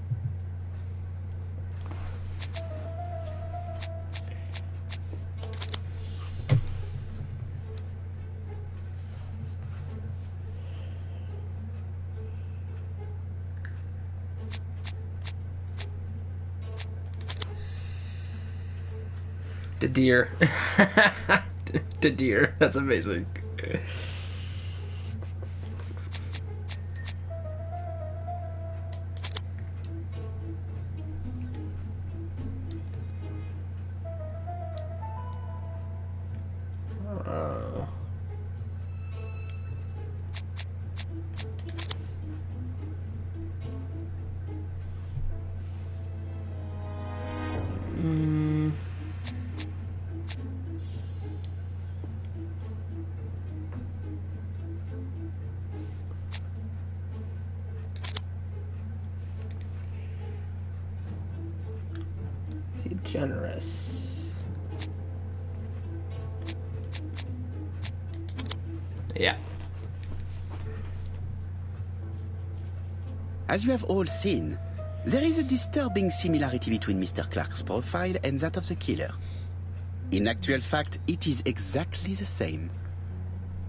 The deer. The deer. That's amazing. Generous. Yeah. As you have all seen, there is a disturbing similarity between Mr. Clark's profile and that of the killer. In actual fact, it is exactly the same.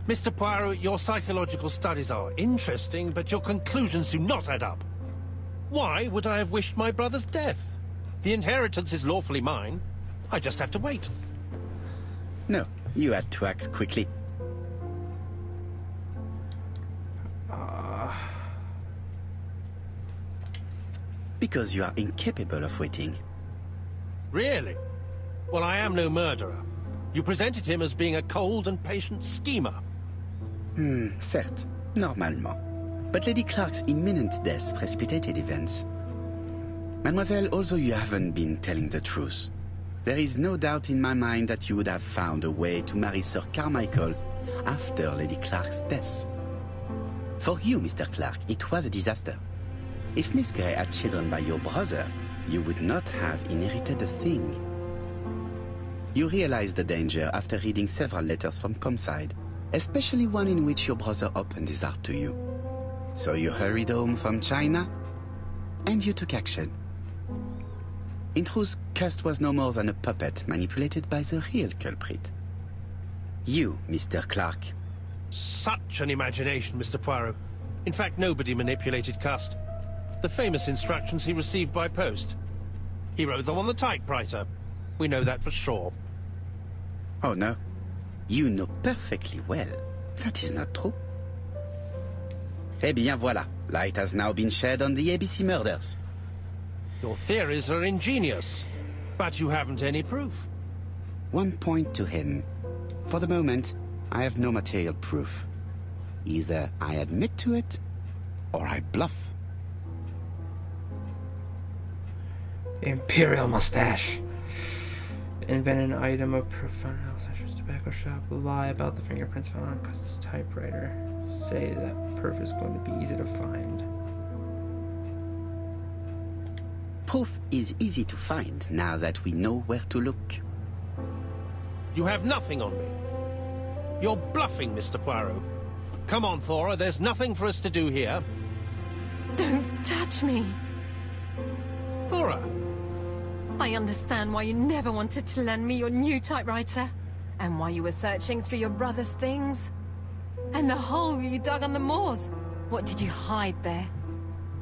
Mr. Poirot, your psychological studies are interesting, but your conclusions do not add up. Why would I have wished my brother's death? The inheritance is lawfully mine. I just have to wait. No, you had to act quickly. Because you are incapable of waiting. Really? Well, I am no murderer. You presented him as being a cold and patient schemer. Certes. Normalement. But Lady Clark's imminent death precipitated events. Mademoiselle, although you haven't been telling the truth, there is no doubt in my mind that you would have found a way to marry Sir Carmichael after Lady Clark's death. For you, Mr. Clark, it was a disaster. If Miss Grey had children by your brother, you would not have inherited a thing. You realized the danger after reading several letters from Comside, especially one in which your brother opened his heart to you. So you hurried home from China, and you took action. In truth, Cust was no more than a puppet manipulated by the real culprit. You, Mr. Clark. Such an imagination, Mr. Poirot. In fact, nobody manipulated Cust. The famous instructions he received by post. He wrote them on the typewriter. We know that for sure. Oh no. You know perfectly well. That is not true. Eh bien voilà. Light has now been shed on the ABC murders. Your theories are ingenious, but you haven't any proof. One point to him. For the moment, I have no material proof. Either I admit to it, or I bluff. Imperial mustache. Invent an item of profound house such as tobacco shop. Lie about the fingerprints found on Cust's typewriter. Say that proof is going to be easy to find. Proof is easy to find now that we know where to look. You have nothing on me. You're bluffing, Mr. Poirot. Come on, Thora, there's nothing for us to do here. Don't touch me. Thora! I understand why you never wanted to lend me your new typewriter, and why you were searching through your brother's things. And the hole you dug on the moors. What did you hide there?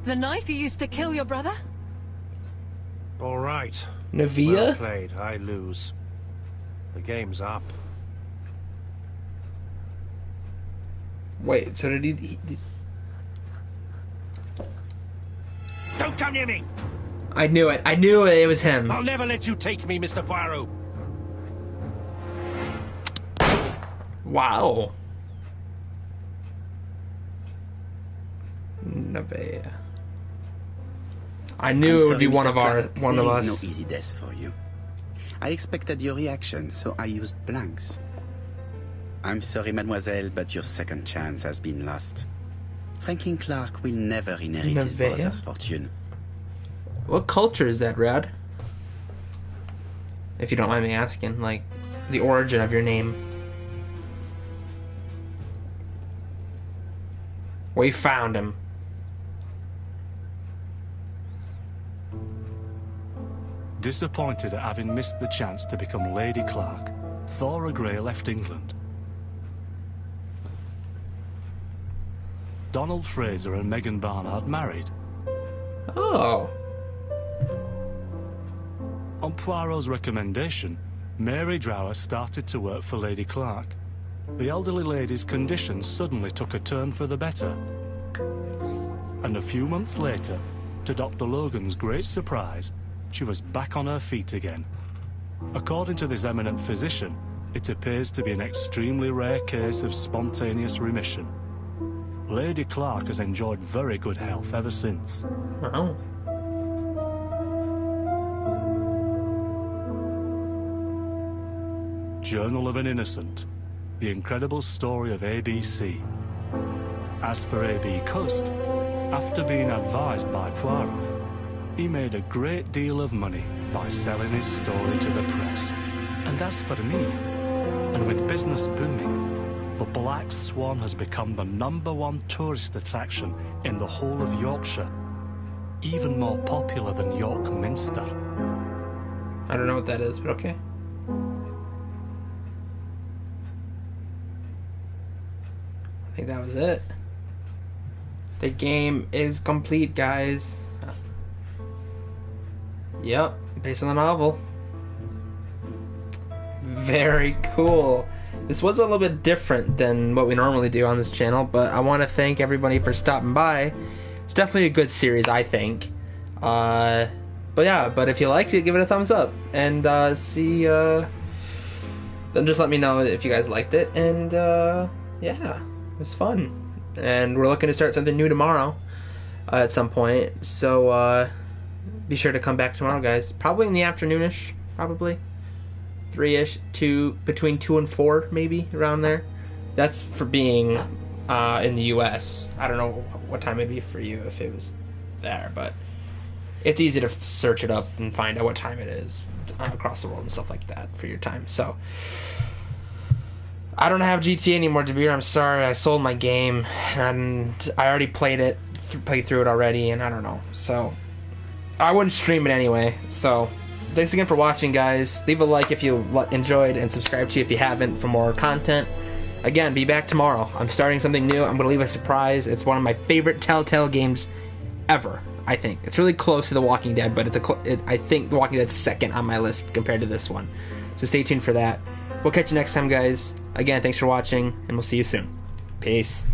The knife you used to kill your brother? All right. Navia? Well played. I lose. The game's up. Wait, so did he Don't come near me! I knew it. I knew it was him. I'll never let you take me, Mr. Poirot. Wow. Navia. I knew it would be one Mr. of our Clark, one of there us. is no easy death for you. I expected your reaction, so I used blanks. I'm sorry, mademoiselle, but your second chance has been lost. Franklin Clark will never inherit his Navia? brother's fortune. What culture is that, Rad? If you don't mind me asking, like, the origin of your name. We found him. Disappointed at having missed the chance to become Lady Clark, Thora Grey left England. Donald Fraser and Megan Barnard married. Oh. On Poirot's recommendation, Mary Drower started to work for Lady Clark. The elderly lady's condition suddenly took a turn for the better. And a few months later, to Dr. Logan's great surprise, she was back on her feet again. According to this eminent physician, it appears to be an extremely rare case of spontaneous remission. Lady Clark has enjoyed very good health ever since. Wow. Journal of an Innocent. The incredible story of ABC. As for A.B. Cust, after being advised by Poirot, he made a great deal of money by selling his story to the press. And as for me, and with business booming, the Black Swan has become the #1 tourist attraction in the whole of Yorkshire. Even more popular than York Minster. I don't know what that is, but okay. I think that was it. The game is complete, guys. Yep, based on the novel. Very cool. This was a little bit different than what we normally do on this channel, but I want to thank everybody for stopping by. It's definitely a good series, I think. But yeah, but if you liked it, give it a thumbs up. And then just let me know if you guys liked it. And yeah, it was fun. and we're looking to start something new tomorrow at some point. So be sure to come back tomorrow, guys. Probably in the afternoonish, probably 3ish, between 2 and 4, maybe around there. That's for being in the U.S. I don't know what time it'd be for you if it was there, but it's easy to search it up and find out what time it is across the world and stuff like that for your time. So I don't have GTA anymore, Dabir. I'm sorry. I sold my game, and I already played through it already, and I don't know. So I wouldn't stream it anyway. So thanks again for watching, guys. Leave a like if you enjoyed, and subscribe to if you haven't for more content. Again, be back tomorrow. I'm starting something new. I'm going to leave a surprise. It's one of my favorite Telltale games ever, I think. It's really close to The Walking Dead, but I think The Walking Dead's second on my list compared to this one. So stay tuned for that. We'll catch you next time, guys. Again, thanks for watching, and we'll see you soon. Peace.